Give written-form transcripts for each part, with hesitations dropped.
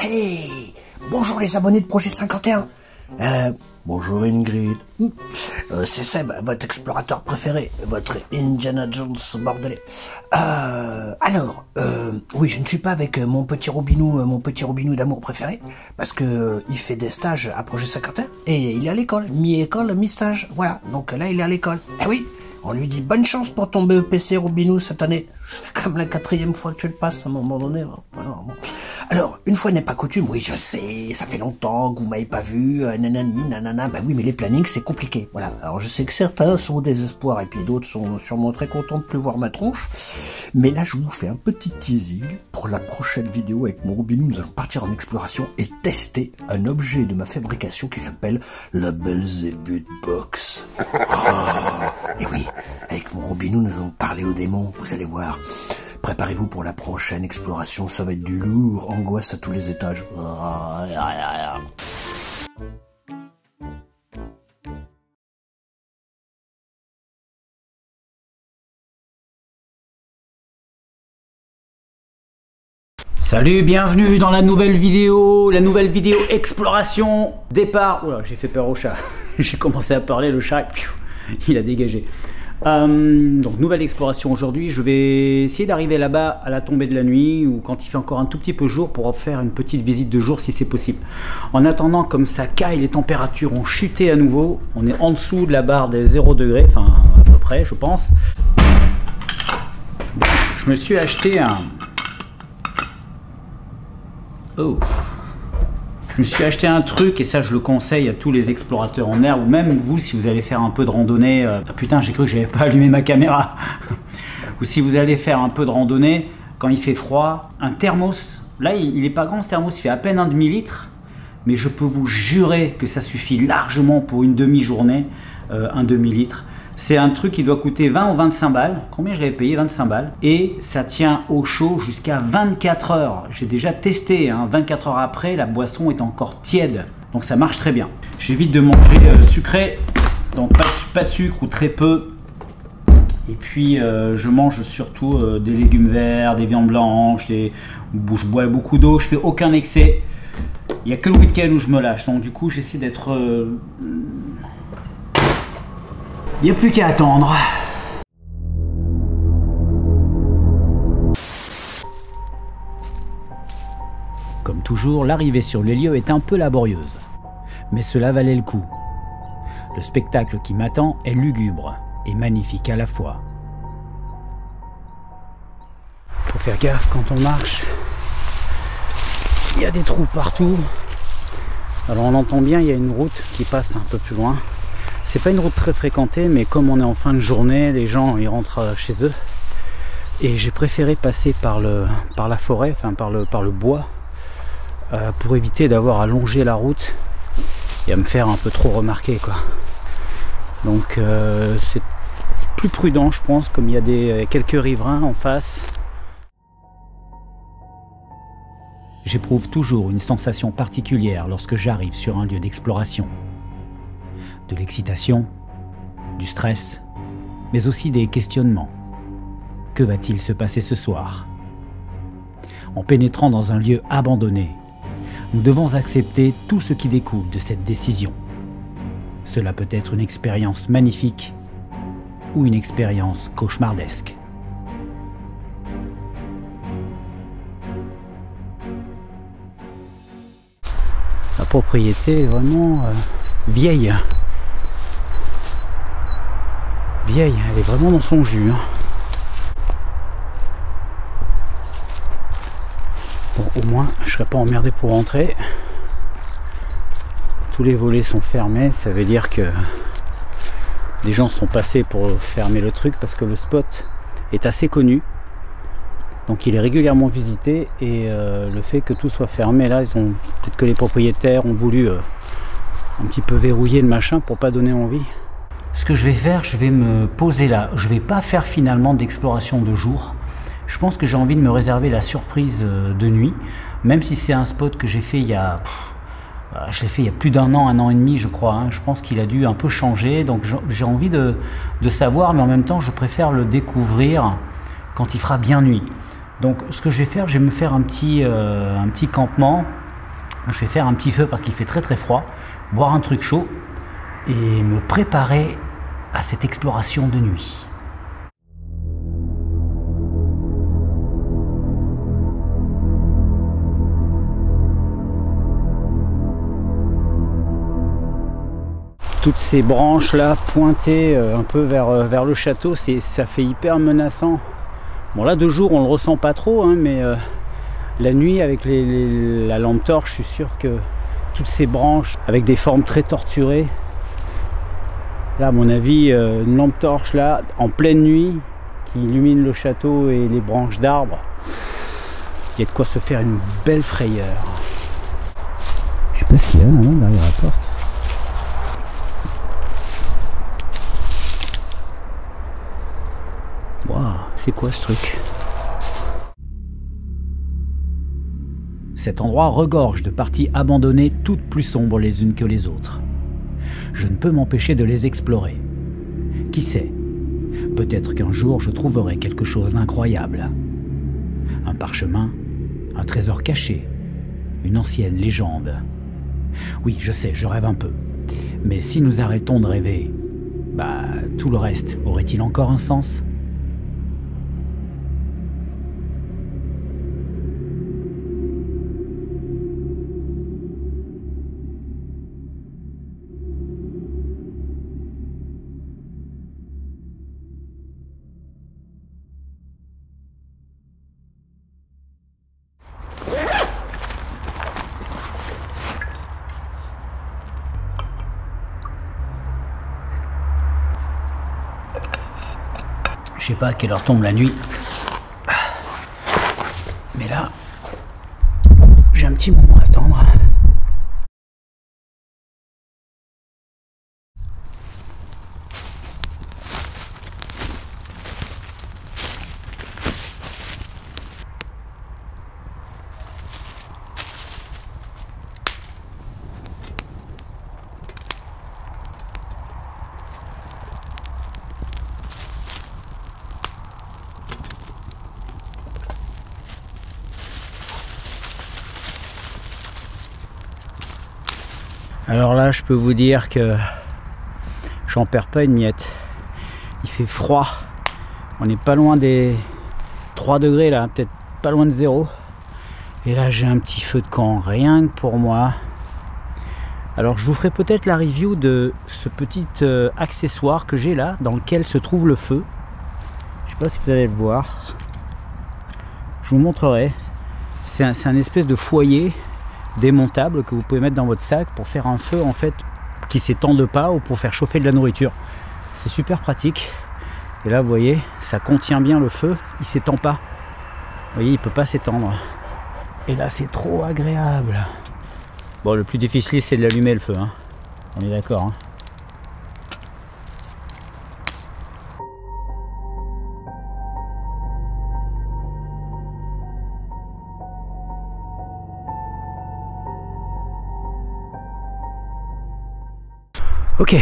Hey, bonjour les abonnés de Projet 51. Bonjour Ingrid. C'est Seb, votre explorateur préféré, votre Indiana Jones bordelais. Oui, je ne suis pas avec mon petit Robinou d'amour préféré, parce que il fait des stages à Projet 51 et il est à l'école, mi-école, mi-stage. Voilà, donc là il est à l'école. Eh oui, on lui dit bonne chance pour ton BEPC Robinou cette année. Ça fait comme la 4e fois que tu le passes à un moment donné. Voilà, bon. Alors, une fois n'est pas coutume, oui je sais, ça fait longtemps que vous m'avez pas vu, nanani, nanana, bah oui mais les plannings c'est compliqué, voilà. Alors je sais que certains sont au désespoir et puis d'autres sont sûrement très contents de plus voir ma tronche, mais là je vous fais un petit teasing pour la prochaine vidéo avec mon Robinou. Nous allons partir en exploration et tester un objet de ma fabrication qui s'appelle la Belzébuth Box. Et oui, avec mon Robinou nous allons parler aux démons, vous allez voir. Préparez-vous pour la prochaine exploration, ça va être du lourd, angoisse à tous les étages. Salut, bienvenue dans la nouvelle vidéo exploration, départ. Oula, j'ai fait peur au chat. J'ai commencé à parler, le chat, il a dégagé. Donc nouvelle exploration aujourd'hui, je vais essayer d'arriver là-bas à la tombée de la nuit ou quand il fait encore un tout petit peu jour pour faire une petite visite de jour si c'est possible. En attendant, comme ça caille, les températures ont chuté à nouveau, on est en dessous de la barre des 0 degrés, enfin à peu près je pense. Je me suis acheté un... Je me suis acheté un truc et ça je le conseille à tous les explorateurs en herbe ou même vous si vous allez faire un peu de randonnée. Putain, j'ai cru que j'avais pas allumé ma caméra. Ou si vous allez faire un peu de randonnée quand il fait froid, un thermos. Là il est pas grand ce thermos, il fait à peine un demi-litre, mais je peux vous jurer que ça suffit largement pour une demi-journée, un demi-litre. C'est un truc qui doit coûter 20 ou 25 balles. Combien je l'avais payé? 25 balles. Et ça tient au chaud jusqu'à 24 heures. J'ai déjà testé, hein. 24 heures après, la boisson est encore tiède. Donc ça marche très bien. J'évite de manger sucré. Donc pas de sucre ou très peu. Et puis je mange surtout des légumes verts, des viandes blanches, je bois beaucoup d'eau. Je fais aucun excès. Il n'y a que le week-end où je me lâche. Donc du coup j'essaie d'être... Il n'y a plus qu'à attendre. Comme toujours, l'arrivée sur les lieux est un peu laborieuse. Mais cela valait le coup. Le spectacle qui m'attend est lugubre et magnifique à la fois. Faut faire gaffe quand on marche. Il y a des trous partout. Alors on entend bien, il y a une route qui passe un peu plus loin. C'est pas une route très fréquentée, mais comme on est en fin de journée, les gens ils rentrent chez eux. Et j'ai préféré passer par la forêt, enfin par le bois, pour éviter d'avoir à longer la route et à me faire un peu trop remarquer, quoi. Donc c'est plus prudent, je pense, comme il y a quelques riverains en face. J'éprouve toujours une sensation particulière lorsque j'arrive sur un lieu d'exploration. De l'excitation, du stress, mais aussi des questionnements. Que va-t-il se passer ce soir? En pénétrant dans un lieu abandonné, nous devons accepter tout ce qui découle de cette décision. Cela peut être une expérience magnifique ou une expérience cauchemardesque. La propriété est vraiment vieille. Vieille, elle est vraiment dans son jus. Bon, au moins, je serai pas emmerdé pour rentrer. Tous les volets sont fermés, ça veut dire que des gens sont passés pour fermer le truc parce que le spot est assez connu. Donc il est régulièrement visité et le fait que tout soit fermé là, peut-être que les propriétaires ont voulu un petit peu verrouiller le machin pour pas donner envie. Ce que je vais faire, je vais me poser là. Je vais pas faire finalement d'exploration de jour. Je pense que j'ai envie de me réserver la surprise de nuit, même si c'est un spot que j'ai fait il y a... Je l'ai fait il y a plus d'un an et demi je crois. Hein. Je pense qu'il a dû un peu changer, donc j'ai envie de savoir, mais en même temps je préfère le découvrir quand il fera bien nuit. Donc ce que je vais faire, je vais me faire un petit campement Je vais faire un petit feu parce qu'il fait très très froid, boire un truc chaud et me préparer à cette exploration de nuit. Toutes ces branches là pointées un peu vers le château, ça fait hyper menaçant. Bon là de jour on le ressent pas trop, hein, mais la nuit avec la lampe torche, je suis sûr que toutes ces branches avec des formes très torturées, là à mon avis une lampe torche là en pleine nuit qui illumine le château et les branches d'arbres, il y a de quoi se faire une belle frayeur. Je sais pas s'il y a là derrière la porte. Waouh, c'est quoi ce truc? Cet endroit regorge de parties abandonnées, toutes plus sombres les unes que les autres. Je ne peux m'empêcher de les explorer. Qui sait? Peut-être qu'un jour je trouverai quelque chose d'incroyable. Un parchemin, un trésor caché, une ancienne légende. Oui, je sais, je rêve un peu. Mais si nous arrêtons de rêver, tout le reste aurait-il encore un sens? Je sais pas à quelle heure tombe la nuit, mais là, j'ai un petit moment à attendre. Alors là, je peux vous dire que j'en perds pas une miette. Il fait froid. On n'est pas loin des 3 degrés là, peut-être pas loin de 0. Et là, j'ai un petit feu de camp, rien que pour moi. Alors, je vous ferai peut-être la review de ce petit accessoire que j'ai là, dans lequel se trouve le feu. Je sais pas si vous allez le voir. Je vous montrerai. C'est un espèce de foyer démontable que vous pouvez mettre dans votre sac pour faire un feu en fait qui s'étende pas ou pour faire chauffer de la nourriture. C'est super pratique. Et là vous voyez, ça contient bien le feu, il s'étend pas. Vous voyez, il peut pas s'étendre. Et là c'est trop agréable. Bon, le plus difficile c'est de l'allumer le feu, hein. On est d'accord, hein. Ok,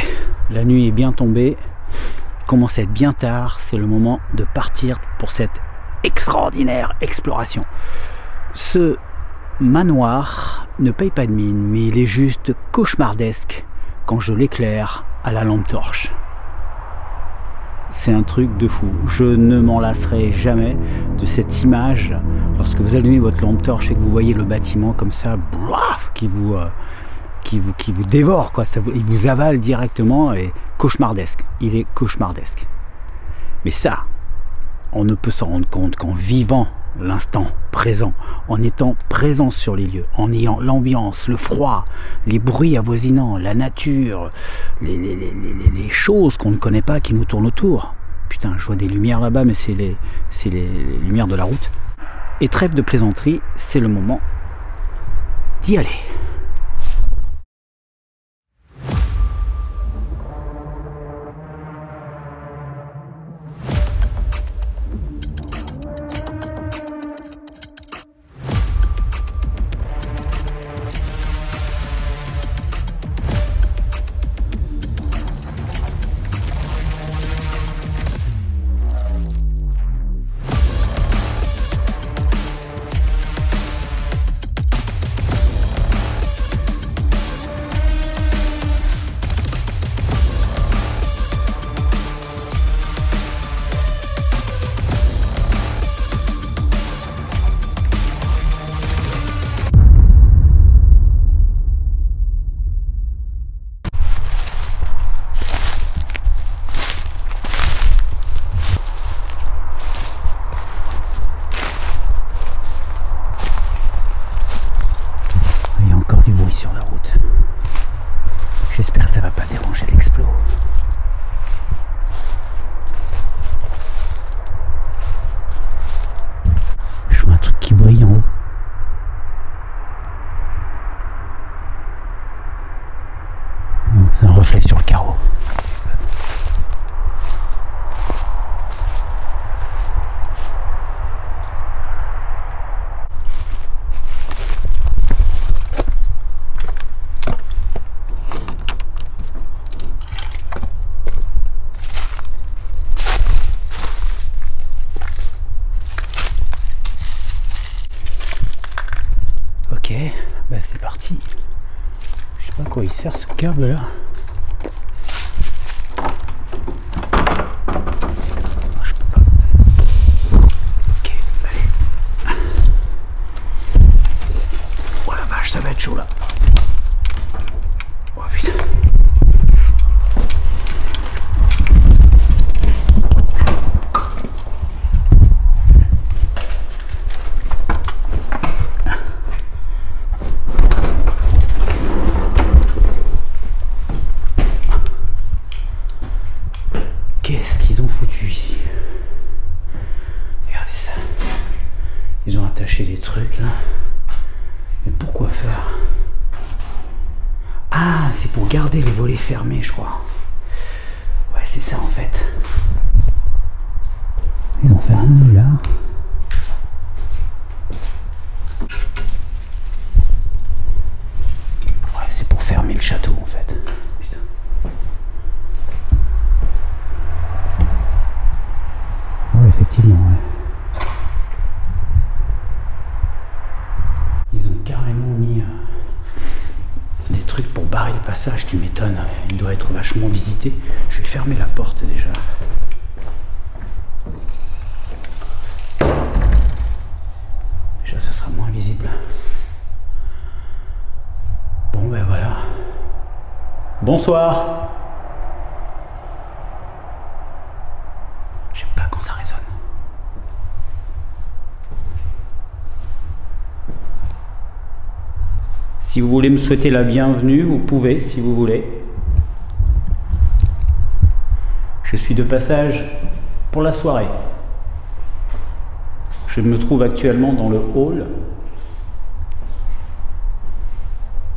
la nuit est bien tombée, il commence à être bien tard, c'est le moment de partir pour cette extraordinaire exploration. Ce manoir ne paye pas de mine, mais il est juste cauchemardesque quand je l'éclaire à la lampe torche. C'est un truc de fou, je ne m'en lasserai jamais de cette image lorsque vous allumez votre lampe torche et que vous voyez le bâtiment comme ça, qui vous dévore, quoi. Il vous avale directement et cauchemardesque. Il est cauchemardesque. Mais ça, on ne peut s'en rendre compte qu'en vivant l'instant présent, en étant présent sur les lieux, en ayant l'ambiance, le froid, les bruits avoisinants, la nature, les choses qu'on ne connaît pas qui nous tournent autour. Putain, je vois des lumières là-bas, mais c'est les lumières de la route. Et trêve de plaisanterie, c'est le moment d'y aller. parti. Je sais pas à quoi il sert ce câble là. Je peux pas. Ok, allez. Oh la vache, ça va être chaud là. Oh putain. Qu'est-ce qu'ils ont foutu ici? Regardez ça. Ils ont attaché des trucs là. Mais pourquoi faire? Ah, c'est pour garder les volets fermés, je crois. Ouais, c'est ça en fait. Ils ont fait un nœud là. Ouais, c'est pour fermer le château en fait. Putain. Ouais, effectivement, ouais. Ils ont carrément mis des trucs pour barrer le passage, tu m'étonnes. Il doit être vachement visité. Je vais fermer la porte déjà. Déjà, ça sera moins visible. Bon, ben voilà. Bonsoir. J'aime pas quand ça résonne. Si vous voulez me souhaiter la bienvenue, vous pouvez, si vous voulez. Je suis de passage pour la soirée. Je me trouve actuellement dans le hall.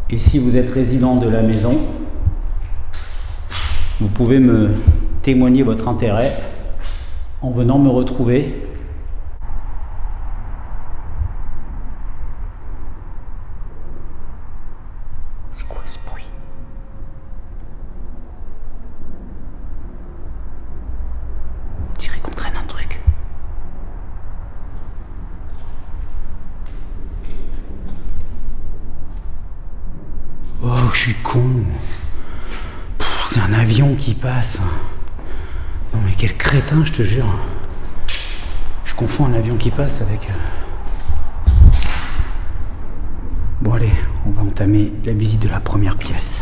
Et si vous êtes résident de la maison, vous pouvez me témoigner votre intérêt en venant me retrouver. C'est quoi ce bruit? On dirait qu'on traîne un truc. Oh, je suis con. C'est un avion qui passe. Non mais quel crétin, je te jure. Je confonds un avion qui passe avec... Bon allez, on va entamer la visite de la première pièce.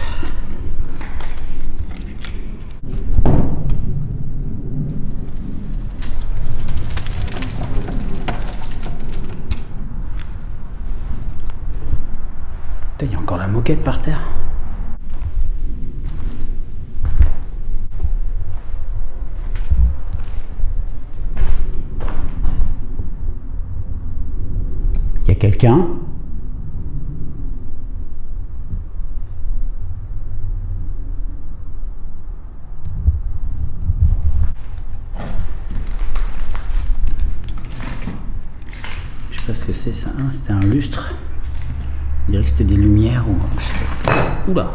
Putain, il y a encore la moquette par terre. Il y a quelqu'un? Je sais pas ce que c'est ça. Ah, c'était un lustre. On dirait que c'était des lumières ou je sais pas ce que c'est. Oula.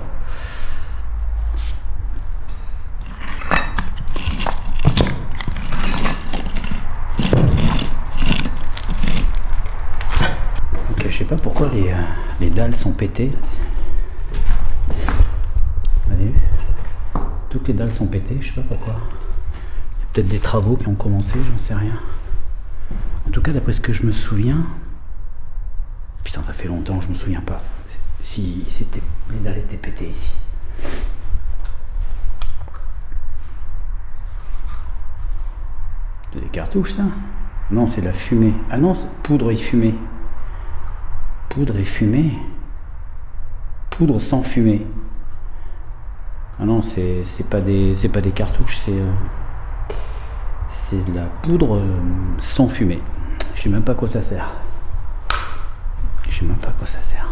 Ok, je sais pas pourquoi les dalles sont pétées. Vous avez vu? Toutes les dalles sont pétées, je sais pas pourquoi. Il y a peut-être des travaux qui ont commencé, j'en sais rien. En tout cas, d'après ce que je me souviens... Putain, ça fait longtemps, je me souviens pas. Si c'était les dalles étaient pétées ici. C'est des cartouches, ça? Non, c'est de la fumée. Ah non, c'est poudre et fumée. Poudre et fumée. Poudre sans fumée. Ah non, c'est pas des cartouches, c'est de la poudre sans fumée. Je sais même pas à quoi ça sert. Je sais même pas à quoi ça sert.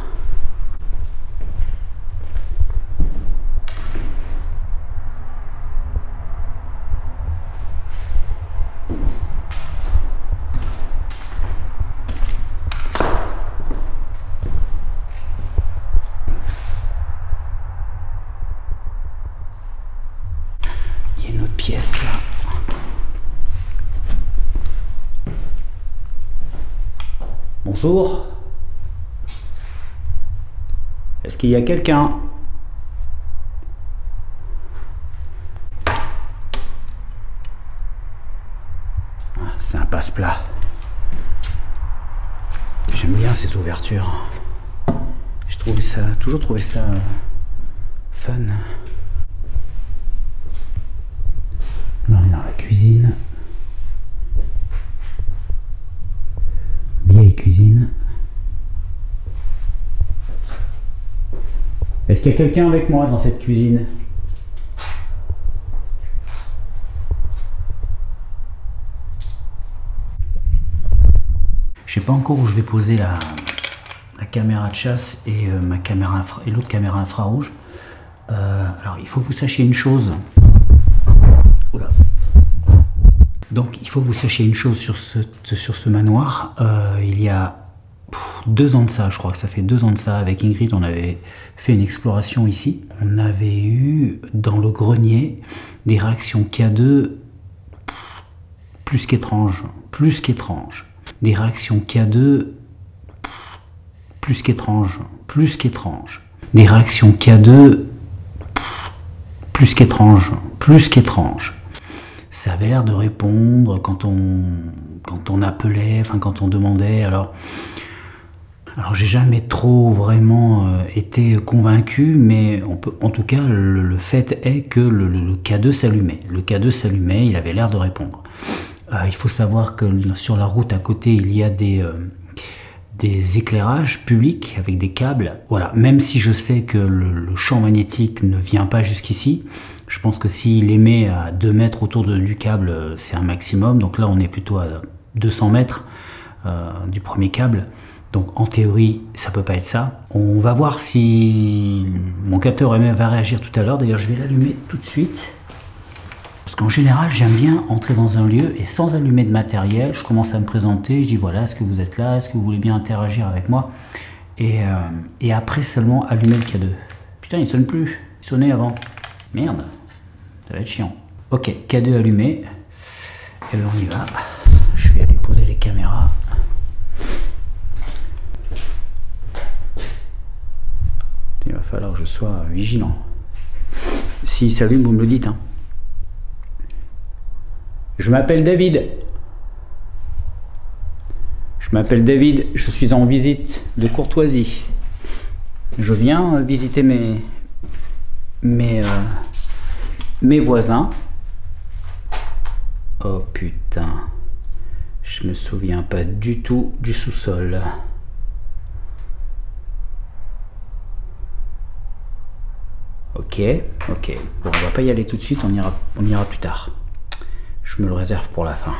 Il y a une autre pièce là. Bonjour. Est-ce qu'il y a quelqu'un? Ah, c'est un passe-plat. J'aime bien ces ouvertures. J'ai toujours trouvé ça fun. Là, on est dans la cuisine. Vieille cuisine. Est-ce qu'il y a quelqu'un avec moi dans cette cuisine? Je sais pas encore où je vais poser la caméra de chasse et ma caméra et l'autre caméra infrarouge. Alors il faut que vous sachiez une chose. Oula. Donc il faut que vous sachiez une chose sur ce manoir. Il y a 2 ans de ça, je crois que ça fait 2 ans de ça, avec Ingrid, on avait fait une exploration ici. On avait eu dans le grenier des réactions K2 plus qu'étranges. Des réactions K2 plus qu'étranges. Des réactions K2 plus qu'étranges. Ça avait l'air de répondre quand on appelait, enfin quand on demandait. Alors j'ai jamais trop vraiment été convaincu, mais en tout cas le fait est que le K2 s'allumait. Le K2 s'allumait, il avait l'air de répondre. Il faut savoir que sur la route à côté, il y a des éclairages publics avec des câbles. Voilà, même si je sais que le champ magnétique ne vient pas jusqu'ici, je pense que s'il émet à 2 mètres autour du câble, c'est un maximum. Donc là, on est plutôt à 200 mètres du premier câble. Donc en théorie, ça peut pas être ça. On va voir si mon capteur va réagir tout à l'heure. D'ailleurs, je vais l'allumer tout de suite. Parce qu'en général, j'aime bien entrer dans un lieu et sans allumer de matériel, je commence à me présenter, je dis voilà, est-ce que vous êtes là, est-ce que vous voulez bien interagir avec moi, et après seulement allumer le K2. Putain, il sonne plus, il sonnait avant. Merde, ça va être chiant. Ok, K2 allumé, et ben on y va. Je vais aller poser les caméras. Il va falloir que je sois vigilant. S'il s'allume, vous me le dites, hein. Je m'appelle David. Je suis en visite de courtoisie. Je viens visiter mes voisins. Oh putain, je me souviens pas du tout du sous-sol. Ok. Bon, on va pas y aller tout de suite, on ira plus tard. Je me le réserve pour la fin.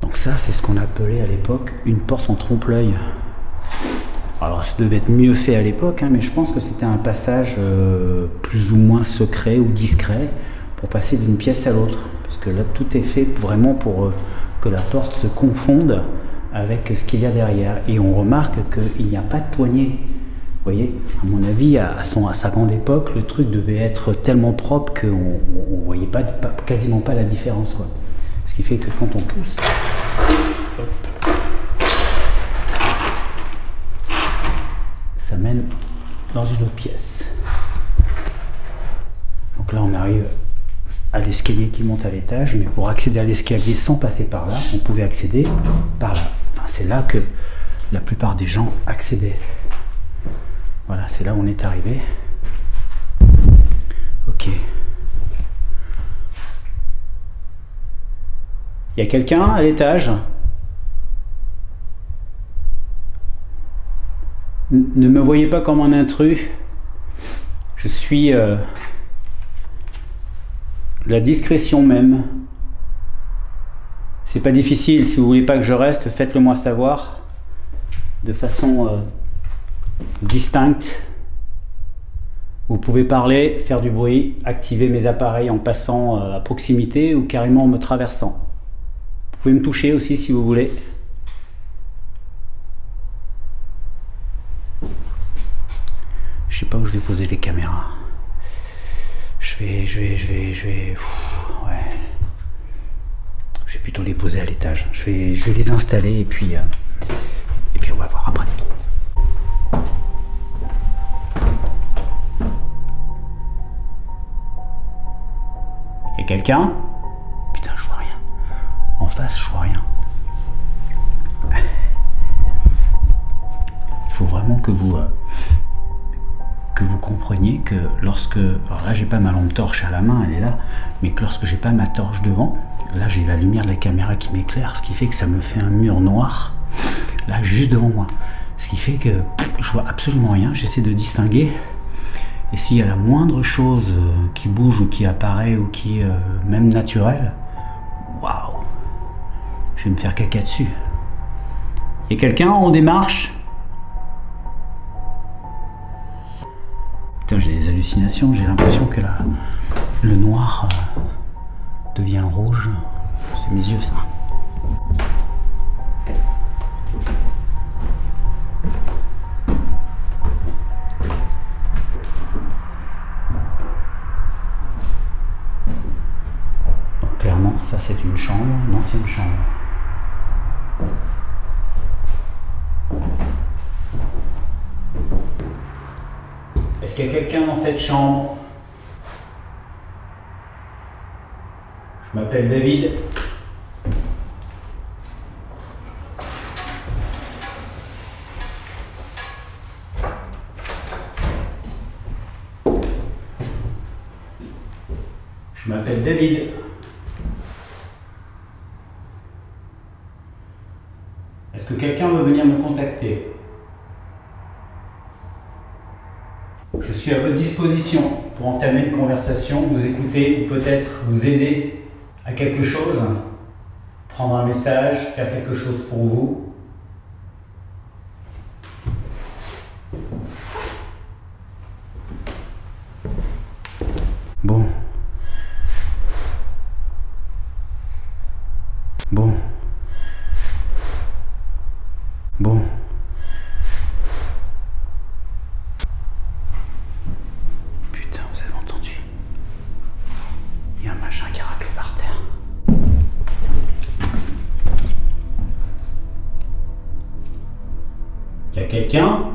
Donc ça, c'est ce qu'on appelait à l'époque une porte en trompe-l'œil. Alors ça devait être mieux fait à l'époque, hein, mais je pense que c'était un passage plus ou moins secret ou discret pour passer d'une pièce à l'autre. Parce que là, tout est fait vraiment pour que la porte se confonde avec ce qu'il y a derrière. Et on remarque qu'il n'y a pas de poignée. Vous voyez, à mon avis, à sa grande époque, le truc devait être tellement propre qu'on ne voyait quasiment pas la différence, quoi. Ce qui fait que quand on pousse, hop, ça mène dans une autre pièce. Donc là, on arrive à l'escalier qui monte à l'étage, mais pour accéder à l'escalier sans passer par là, on pouvait accéder par là. Enfin, c'est là que la plupart des gens accédaient. Voilà, c'est là où on est arrivé. Ok. Il y a quelqu'un à l'étage? Ne me voyez pas comme un intrus. Je suis la discrétion même. C'est pas difficile. Si vous voulez pas que je reste, faites-le moi savoir de façon distincte. Vous pouvez parler, faire du bruit, activer mes appareils en passant à proximité ou carrément en me traversant. Vous pouvez me toucher aussi si vous voulez. Je sais pas où je vais poser les caméras. Je vais plutôt les poser à l'étage. Je vais les installer et puis après. Et quelqu'un? Putain, je vois rien. En face, je vois rien. Il faut vraiment que vous compreniez que lorsque... Alors là, j'ai pas ma lampe torche à la main, elle est là. Mais que lorsque j'ai pas ma torche devant, là, j'ai la lumière de la caméra qui m'éclaire, ce qui fait que ça me fait un mur noir, là, juste devant moi. Ce qui fait que je vois absolument rien. J'essaie de distinguer. Et s'il y a la moindre chose qui bouge ou qui apparaît ou qui est même naturelle, waouh, je vais me faire caca dessus. Il y a quelqu'un en haut des marches? Putain, j'ai des hallucinations, j'ai l'impression que le noir devient rouge. C'est mes yeux, ça. Donc, clairement, ça c'est une chambre, une ancienne chambre. Est-ce qu'il y a quelqu'un dans cette chambre? Je m'appelle David. Je m'appelle David. Est-ce que quelqu'un veut venir me contacter? Je suis à votre disposition pour entamer une conversation, vous écouter ou peut-être vous aider à quelque chose, prendre un message, faire quelque chose pour vous. Bon. Bon. Bon. Putain, vous avez entendu? Il y a un machin qui a raclé par terre. Il y a quelqu'un?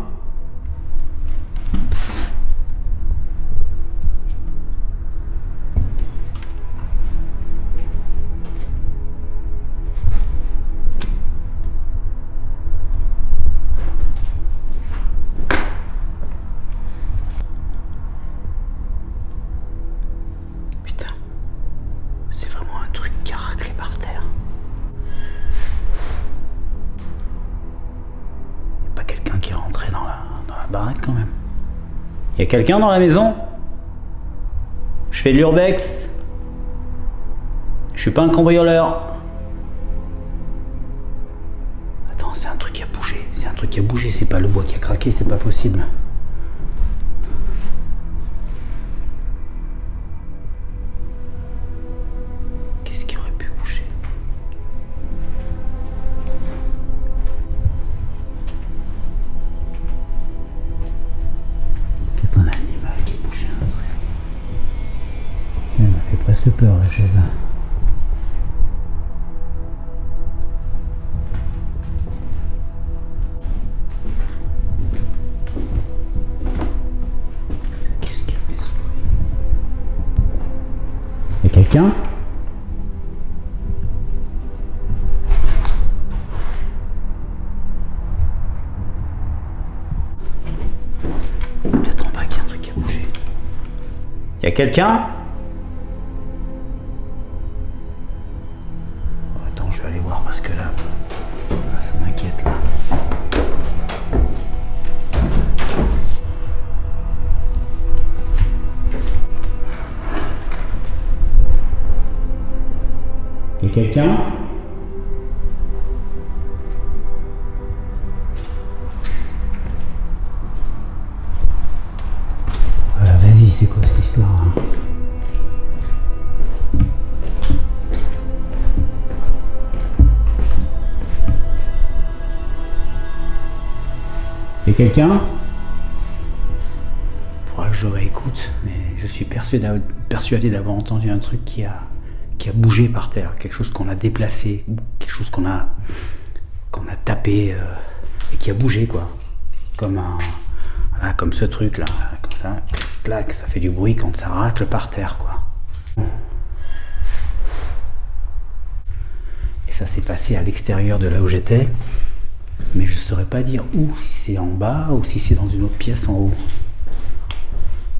Baraque quand même. Il y a quelqu'un dans la maison? Je fais de l'urbex. Je suis pas un cambrioleur. Attends, c'est un truc qui a bougé. C'est un truc qui a bougé, c'est pas le bois qui a craqué, c'est pas possible. Qu'est-ce qui aurait pu bouger? Un animal qui bougeait un truc. Elle m'a fait presque peur la chaise. Qu'est-ce qui a fait ce bruit? Il y a quelqu'un? Il y a quelqu'un? Attends, je vais aller voir parce que là ça m'inquiète là. Il y a quelqu'un? Vas-y, c'est quoi cette histoire hein? Il y a quelqu'un? Faudra que je réécoute, mais je suis persuadé d'avoir entendu un truc qui a bougé par terre, quelque chose qu'on a déplacé, quelque chose qu'on a tapé et qui a bougé, quoi. Comme un... Voilà, comme ce truc là, comme ça, clac, ça fait du bruit quand ça racle par terre, quoi. Et ça s'est passé à l'extérieur de là où j'étais, mais je ne saurais pas dire où, si c'est en bas ou si c'est dans une autre pièce en haut.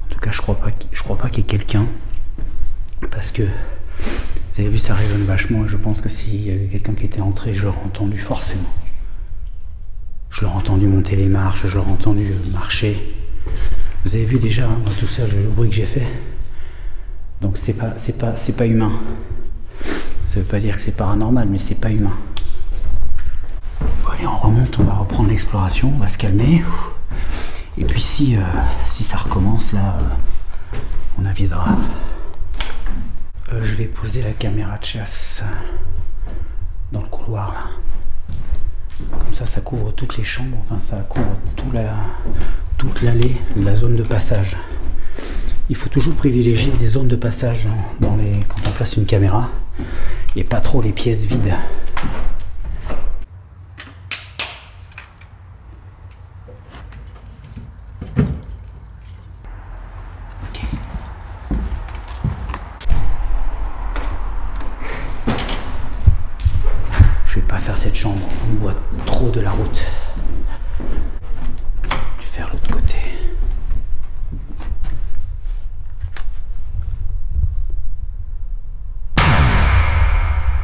En tout cas, je crois pas qu'il y ait quelqu'un, parce que vous avez vu, ça résonne vachement, et je pense que s'il y avait quelqu'un qui était entré, je l'aurais entendu forcément. Je l'aurais entendu monter les marches, je l'aurais entendu marcher. Vous avez vu déjà, hein, moi tout seul, le bruit que j'ai fait. Donc c'est pas humain. Ça veut pas dire que c'est paranormal, mais c'est pas humain. Bon, allez, on remonte, on va reprendre l'exploration, on va se calmer. Et puis si ça recommence là, on avisera. Je vais poser la caméra de chasse dans le couloir là. Comme ça couvre toutes les chambres, enfin ça couvre toute l'allée, la zone de passage. Il faut toujours privilégier des zones de passage quand on place une caméra et pas trop les pièces vides. Okay. Je vais pas faire cette chambre, on me voit trop de la route. Je vais faire l'autre côté.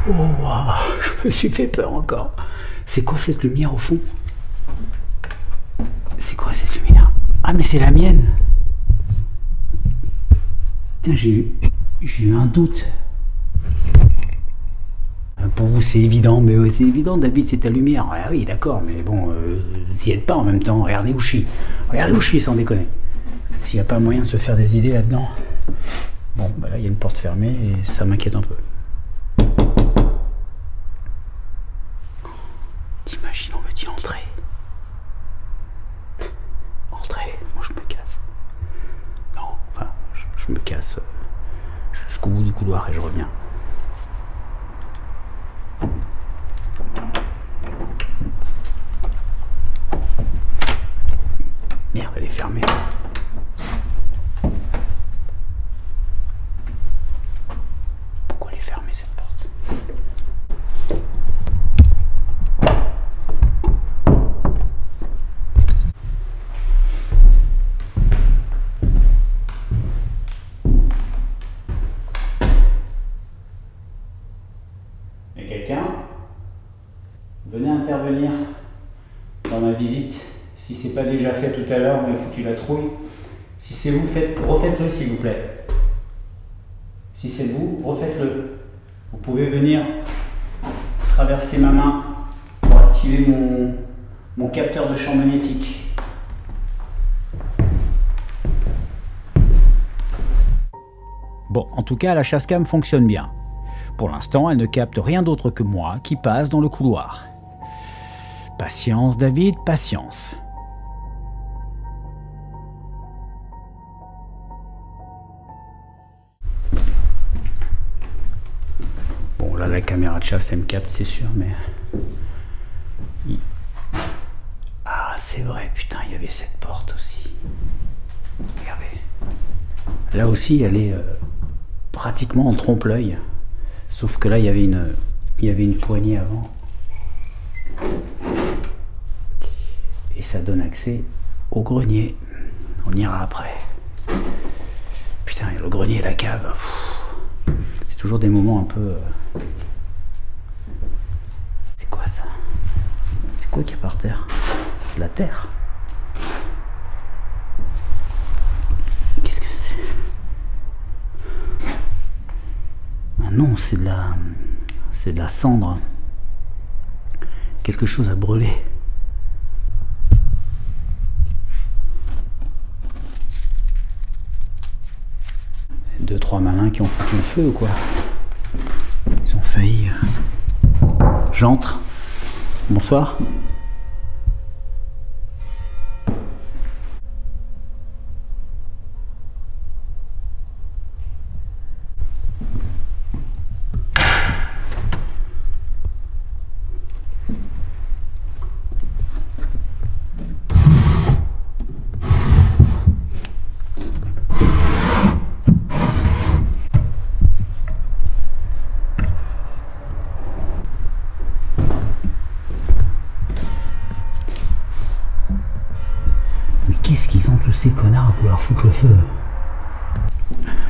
Oh waouh, je me suis fait peur encore. C'est quoi cette lumière au fond? C'est quoi cette lumière? Ah mais c'est la mienne. Tiens, j'ai eu un doute. Pour vous c'est évident, mais ouais, c'est évident, David, c'est ta lumière. Ah oui, d'accord, mais bon, vous y êtes pas en même temps. Regardez où je suis. Regardez où je suis, sans déconner. S'il n'y a pas moyen de se faire des idées là-dedans. Bon, bah là, il y a une porte fermée et ça m'inquiète un peu. T'imagines, on me dit entrez. Entrez, moi je me casse. Non, enfin, je me casse jusqu'au bout du couloir et je reviens. Merde, elle est fermée. Pourquoi elle est fermée cette porte? Et quelqu'un? Venez intervenir dans ma visite. Si c'est pas déjà fait tout à l'heure, j'ai foutu la trouille. Si c'est vous, refaites-le s'il vous plaît. Si c'est vous, refaites-le. Vous pouvez venir traverser ma main pour activer mon capteur de champ magnétique. Bon, en tout cas, la chasse-cam fonctionne bien. Pour l'instant, elle ne capte rien d'autre que moi qui passe dans le couloir. Patience, David, patience. Bon, là, la caméra de chasse, elle me capte, c'est sûr, mais... Ah, c'est vrai, putain, il y avait cette porte aussi. Regardez. Là aussi, elle est pratiquement en trompe-l'œil. Sauf que là, il y avait une poignée avant. Et ça donne accès au grenier. On ira après. Putain, le grenier et la cave. C'est toujours des moments un peu... C'est quoi ça? C'est quoi qu'il y a par terre? C'est de la terre. Qu'est-ce que c'est? Ah non, c'est de la cendre. Quelque chose à brûler. Deux, trois malins qui ont foutu le feu ou quoi? Ils ont failli... J'entre. Bonsoir. connards à vouloir foutre le feu.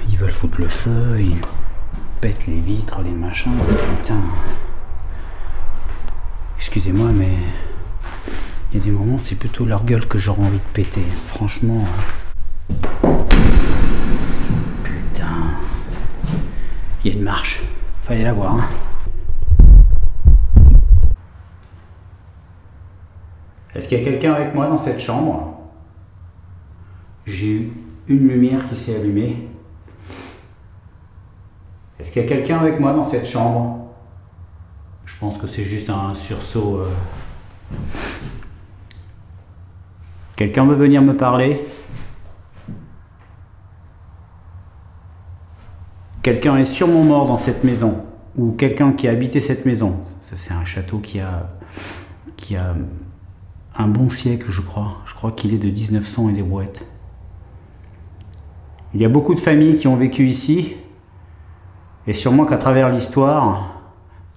Ils veulent foutre le feu, ils pètent les vitres, les machins. Putain. Excusez-moi, mais il y a des moments, c'est plutôt leur gueule que j'aurais envie de péter. Franchement. Putain. Il y a une marche. Fallait la voir. Hein. Est-ce qu'il y a quelqu'un avec moi dans cette chambre? J'ai eu une lumière qui s'est allumée. Est-ce qu'il y a quelqu'un avec moi dans cette chambre? Je pense que c'est juste un sursaut. Quelqu'un veut venir me parler? Quelqu'un est sûrement mort dans cette maison. Ou quelqu'un qui a habité cette maison. Ça, c'est un château qui a un bon siècle, je crois. Je crois qu'il est de 1900 et des brouettes. Il y a beaucoup de familles qui ont vécu ici. Et sûrement qu'à travers l'histoire,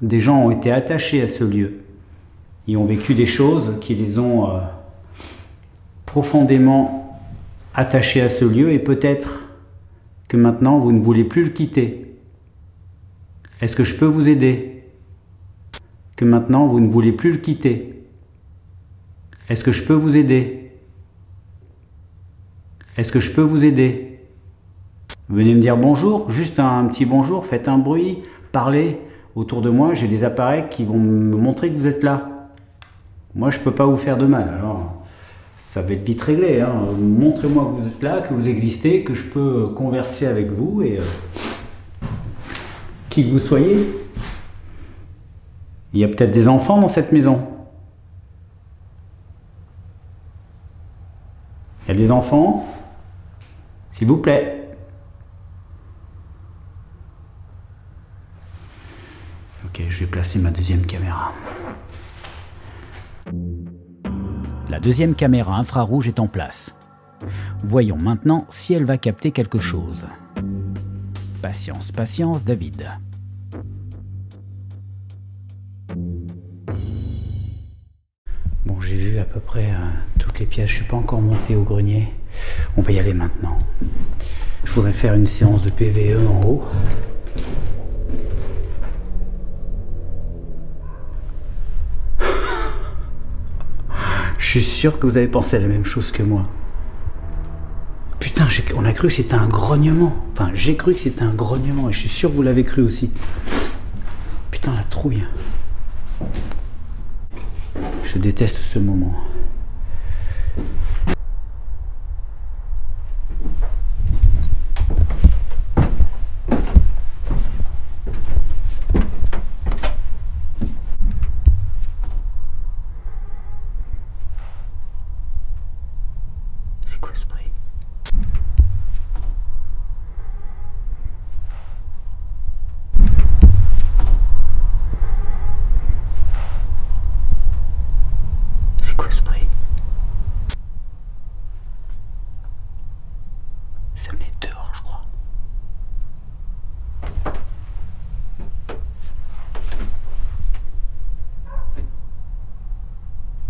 des gens ont été attachés à ce lieu. Ils ont vécu des choses qui les ont profondément attachés à ce lieu. Et peut-être que maintenant, vous ne voulez plus le quitter. Est-ce que je peux vous aider? Que maintenant, vous ne voulez plus le quitter. Est-ce que je peux vous aider? Est-ce que je peux vous aider? Venez me dire bonjour, juste un petit bonjour, faites un bruit, parlez. Autour de moi, j'ai des appareils qui vont me montrer que vous êtes là. Moi, je ne peux pas vous faire de mal, alors ça va être vite réglé. Hein. Montrez-moi que vous êtes là, que vous existez, que je peux converser avec vous et qui que vous soyez. Il y a peut-être des enfants dans cette maison. Il y a des enfants? S'il vous plaît. Ok, je vais placer ma deuxième caméra. La deuxième caméra infrarouge est en place. Voyons maintenant si elle va capter quelque chose. Patience, patience, David. Bon, j'ai vu à peu près toutes les pièces. Je suis pas encore monté au grenier. On va y aller maintenant. Je voudrais faire une séance de PVE en haut. Je suis sûr que vous avez pensé à la même chose que moi. Putain, on a cru que c'était un grognement. Enfin, j'ai cru que c'était un grognement et je suis sûr que vous l'avez cru aussi. Putain, la trouille. Je déteste ce moment. C'est quoi ce bruit? C'est quoi ce bruit? Ça venait dehors, je crois.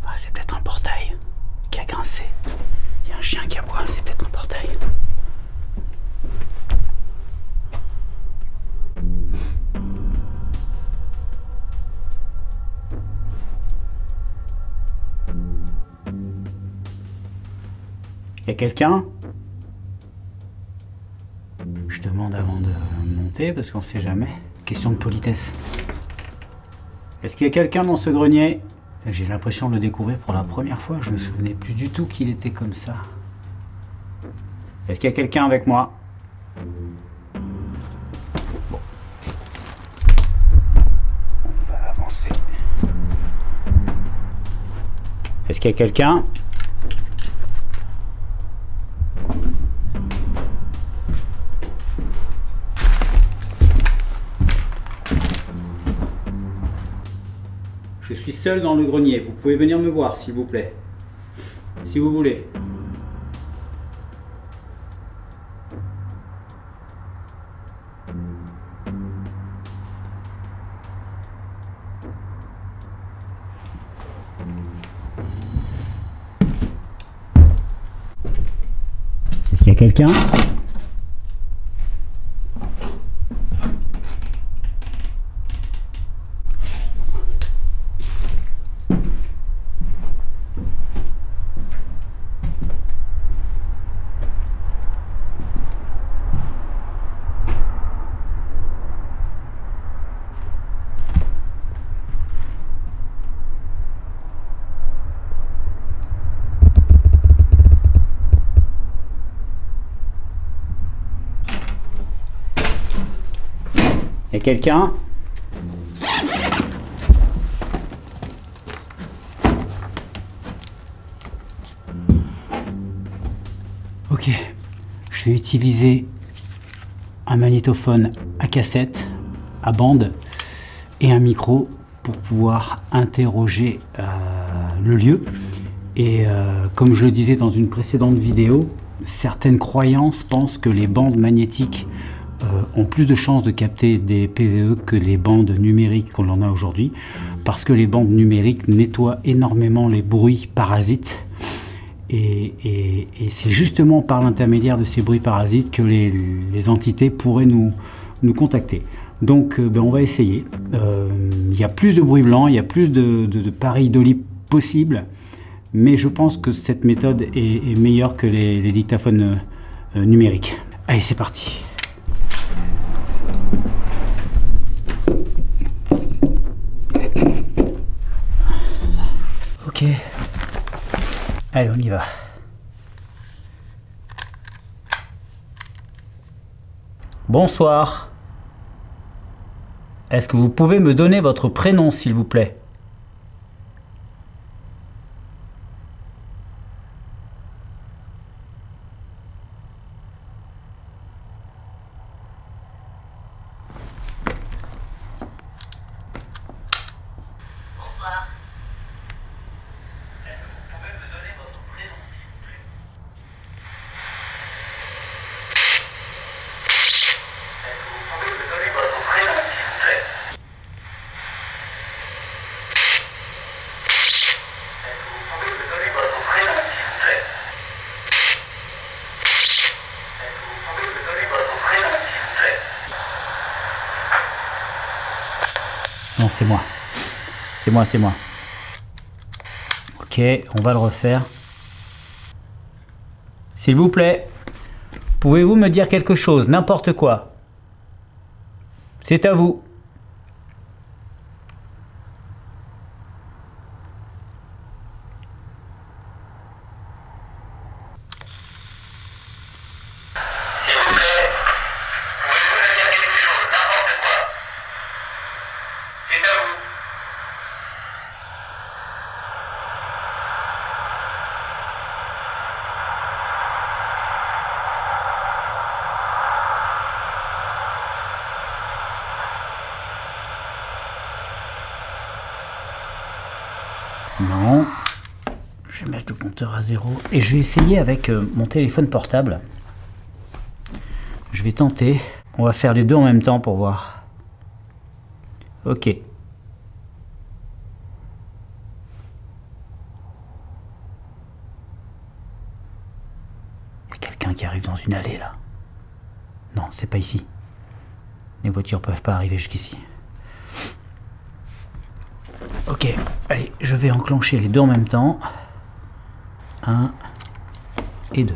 Ah, c'est peut-être un portail qui a grincé. Il y a un chien qui aboie, c'est peut-être un portail. Il y a quelqu'un? Je demande avant de monter parce qu'on sait jamais. Question de politesse. Est-ce qu'il y a quelqu'un dans ce grenier? J'ai l'impression de le découvrir pour la première fois. Je me souvenais plus du tout qu'il était comme ça. Est-ce qu'il y a quelqu'un avec moi? Bon. On va avancer. Est-ce qu'il y a quelqu'un? Je suis seul dans le grenier. Vous pouvez venir me voir, s'il vous plaît. Si vous voulez. y a quelqu'un? Y a quelqu'un? Ok, je vais utiliser un magnétophone à cassette, à bande et un micro pour pouvoir interroger le lieu. Et comme je le disais dans une précédente vidéo, certaines croyances pensent que les bandes magnétiques ont plus de chances de capter des PVE que les bandes numériques qu'on en a aujourd'hui, parce que les bandes numériques nettoient énormément les bruits parasites, et c'est justement par l'intermédiaire de ces bruits parasites que les entités pourraient nous contacter. Donc on va essayer. Il y a plus de bruit blanc, il y a plus de pareidolie possible, mais je pense que cette méthode est meilleure que les dictaphones numériques. Allez, c'est parti. Ok. Allez, on y va. Bonsoir. Est-ce que vous pouvez me donner votre prénom, s'il vous plaît? Non, c'est moi. C'est moi. Ok, on va le refaire. S'il vous plaît, pouvez-vous me dire quelque chose, n'importe quoi? C'est à vous. Non. Je vais mettre le compteur à 0 et je vais essayer avec mon téléphone portable. Je vais tenter. On va faire les deux en même temps pour voir. Ok. Il y a quelqu'un qui arrive dans une allée là. Non, c'est pas ici. Les voitures peuvent pas arriver jusqu'ici. Ok, allez, je vais enclencher les deux en même temps. 1 et 2.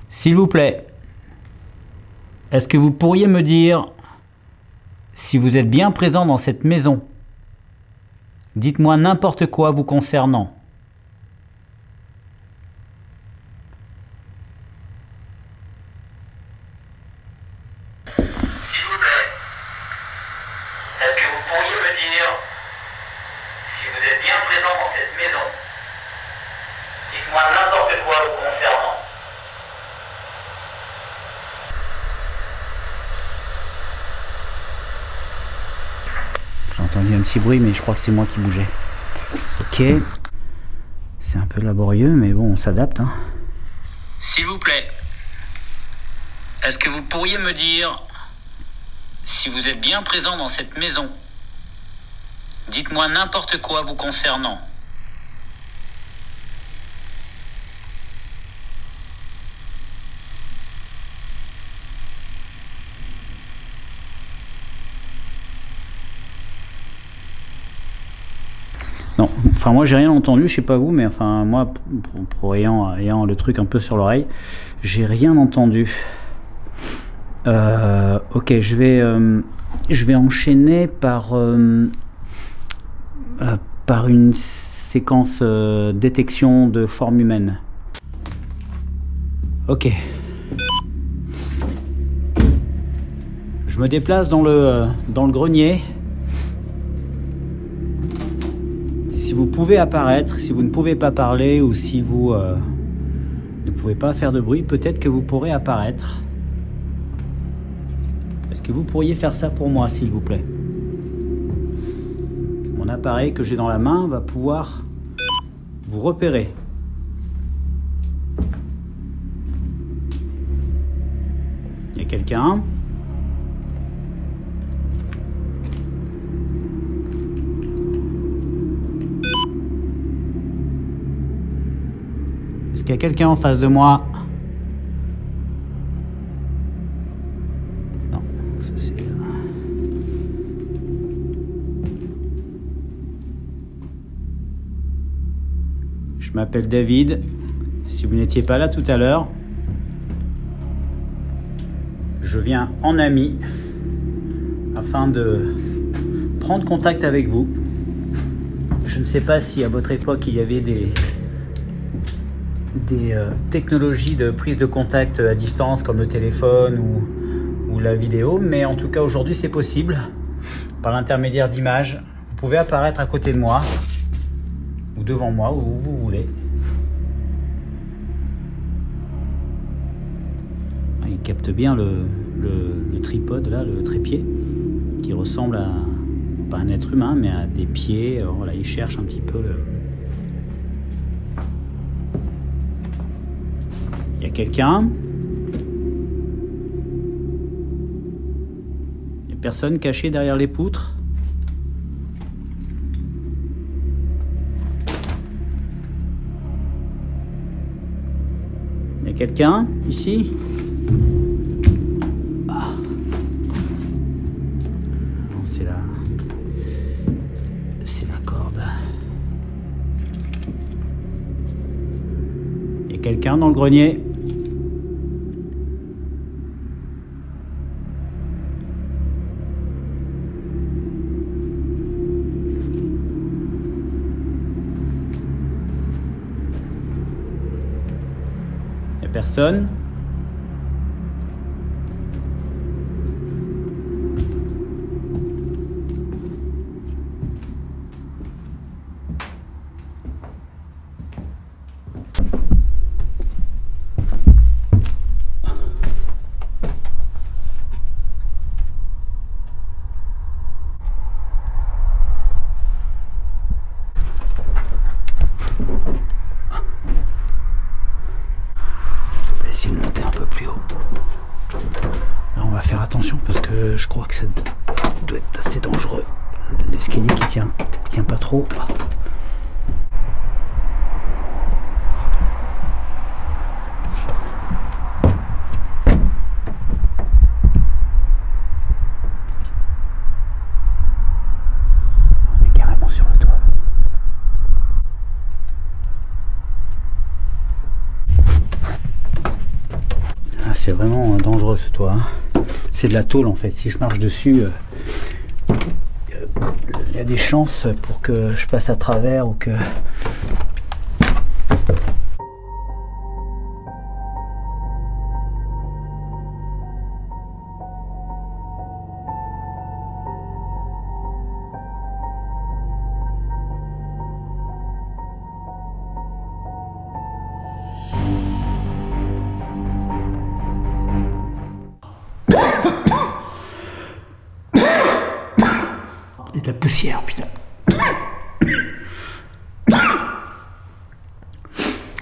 S'il vous plaît, est-ce que vous pourriez me dire si vous êtes bien présent dans cette maison? Dites-moi n'importe quoi vous concernant. J'ai entendu un petit bruit, mais je crois que c'est moi qui bougeais. Ok. C'est un peu laborieux, mais bon, on s'adapte. Hein. S'il vous plaît, est-ce que vous pourriez me dire si vous êtes bien présent dans cette maison? Dites-moi n'importe quoi vous concernant. Non, enfin moi j'ai rien entendu, je sais pas vous, mais enfin moi, pour ayant le truc un peu sur l'oreille, j'ai rien entendu. Ok, je vais enchaîner par une séquence détection de forme humaine. Ok. Je me déplace dans le grenier. Si vous pouvez apparaître, si vous ne pouvez pas parler ou si vous ne pouvez pas faire de bruit, peut-être que vous pourrez apparaître. Est-ce que vous pourriez faire ça pour moi, s'il vous plaît? Mon appareil que j'ai dans la main va pouvoir vous repérer. Il y a quelqu'un? Est-ce qu'il y a quelqu'un en face de moi? Non, ça c'est... Je m'appelle David. Si vous n'étiez pas là tout à l'heure, je viens en ami afin de prendre contact avec vous. Je ne sais pas si à votre époque il y avait des technologies de prise de contact à distance comme le téléphone ou la vidéo, mais en tout cas aujourd'hui c'est possible par l'intermédiaire d'images. Vous pouvez apparaître à côté de moi ou devant moi, où vous voulez. Il capte bien le tripode là, le trépied, qui ressemble à pas un être humain mais à des pieds. Alors, voilà, il cherche un petit peu le... Il y a quelqu'un? Il y a personne caché derrière les poutres? Il y a quelqu'un ici? Ah. Non, c'est la corde. Il y a quelqu'un dans le grenier? Personne. Attention parce que je crois que ça doit être assez dangereux. L'escalier qui tient pas trop. On est carrément sur le toit. Ah, c'est vraiment dangereux ce toit. C'est de la tôle en fait, si je marche dessus, il y a des chances pour que je passe à travers ou que... Et de la poussière, putain.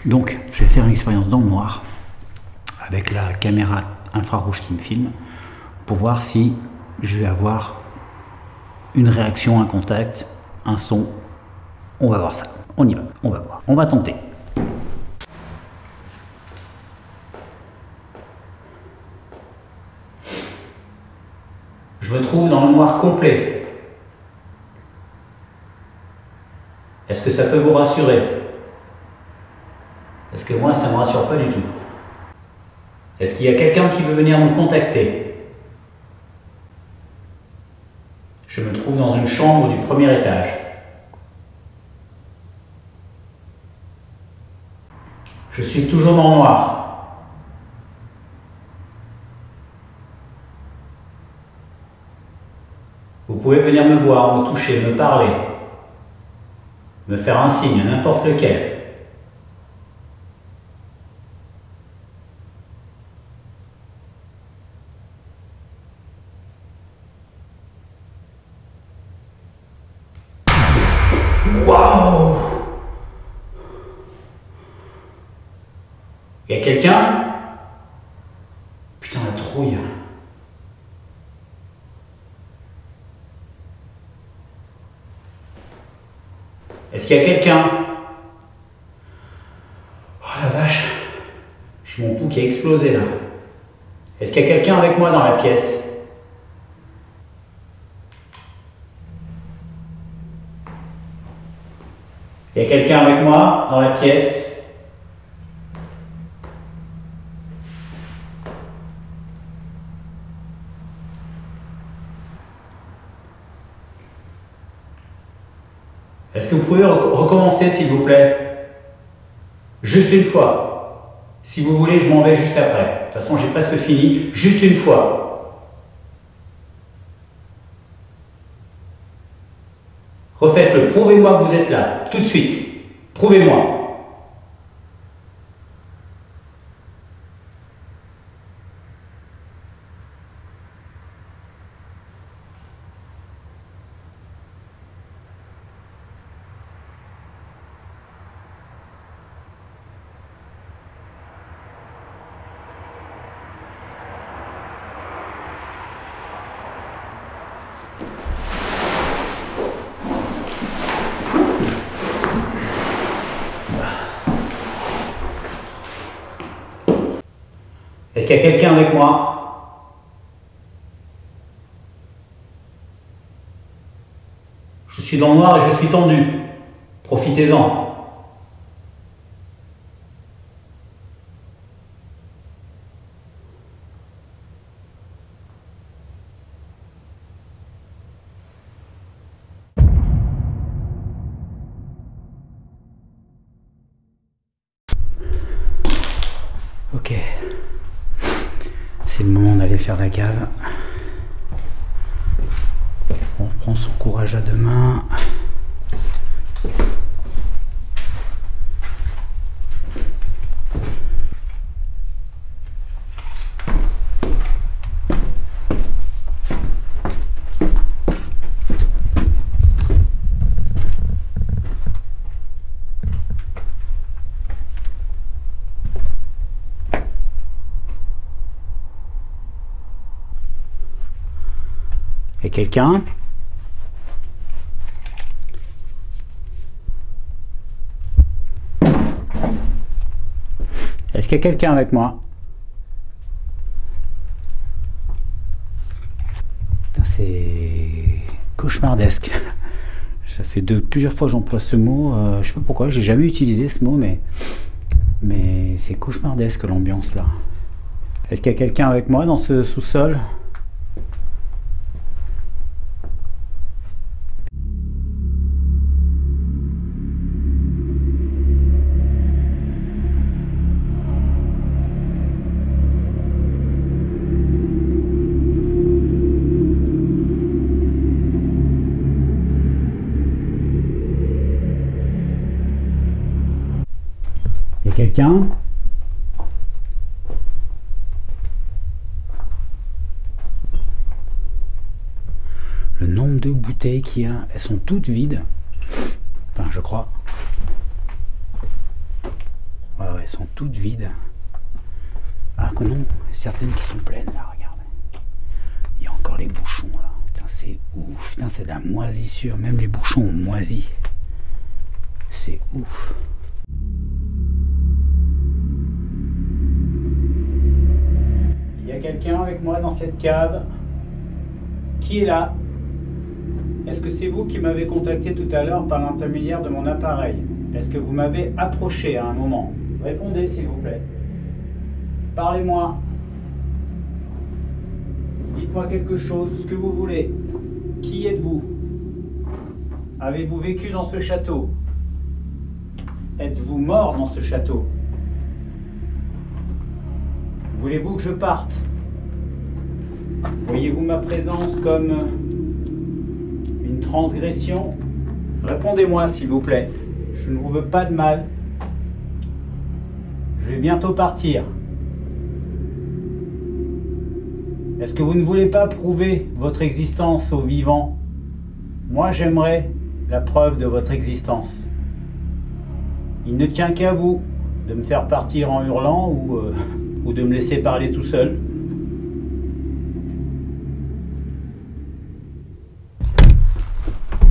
Donc, je vais faire une expérience dans le noir avec la caméra infrarouge qui me filme pour voir si je vais avoir une réaction, un contact, un son. On va voir ça. On y va. On va voir. On va tenter. Je me trouve dans le noir complet. Est-ce que ça peut vous rassurer? Parce que moi, ça ne me rassure pas du tout. Est-ce qu'il y a quelqu'un qui veut venir me contacter? Je me trouve dans une chambre du premier étage. Je suis toujours dans le noir. Vous pouvez venir me voir, me toucher, me parler, me faire un signe, n'importe lequel. Waouh! Il y a quelqu'un? Putain, la trouille. Est-ce qu'il y a quelqu'un? Oh la vache, j'ai mon pouls qui a explosé là. Est-ce qu'il y a quelqu'un avec moi dans la pièce? Il y a quelqu'un avec moi dans la pièce? Est-ce que vous pouvez recommencer s'il vous plaît? Juste une fois. Si vous voulez, je m'en vais juste après. De toute façon, j'ai presque fini. Juste une fois. Refaites-le. Prouvez-moi que vous êtes là. Tout de suite. Prouvez-moi. Est-ce qu'il y a quelqu'un avec moi? Je suis dans le noir et je suis tendu. Profitez-en. Ok. C'est le moment d'aller faire la cave. On reprend son courage à deux mains. Et quelqu'un? Est-ce qu'il y a quelqu'un avec moi? C'est cauchemardesque. Ça fait plusieurs fois que j'emploie ce mot. Je sais pas pourquoi, j'ai jamais utilisé ce mot, mais c'est cauchemardesque l'ambiance là. Est-ce qu'il y a quelqu'un avec moi dans ce sous-sol? Quelqu'un? Le nombre de bouteilles qu'il y a, elles sont toutes vides. Enfin, je crois. Ouais, elles sont toutes vides. Ah que non, certaines qui sont pleines là, regarde. Il y a encore les bouchons là. Putain, c'est ouf. Putain, c'est de la moisissure. Même les bouchons ont moisi. C'est ouf. Il y a quelqu'un avec moi dans cette cave? Qui est là? est-ce que c'est vous qui m'avez contacté tout à l'heure par l'intermédiaire de mon appareil? Est-ce que vous m'avez approché à un moment? Répondez s'il vous plaît. Parlez-moi. Dites-moi quelque chose, ce que vous voulez. Qui êtes-vous? Avez-vous vécu dans ce château? Êtes-vous mort dans ce château? Voulez-vous que je parte? Voyez-vous ma présence comme une transgression? Répondez-moi s'il vous plaît. Je ne vous veux pas de mal. Je vais bientôt partir. Est-ce que vous ne voulez pas prouver votre existence aux vivants? Moi, j'aimerais la preuve de votre existence. Il ne tient qu'à vous de me faire partir en hurlant ou de me laisser parler tout seul.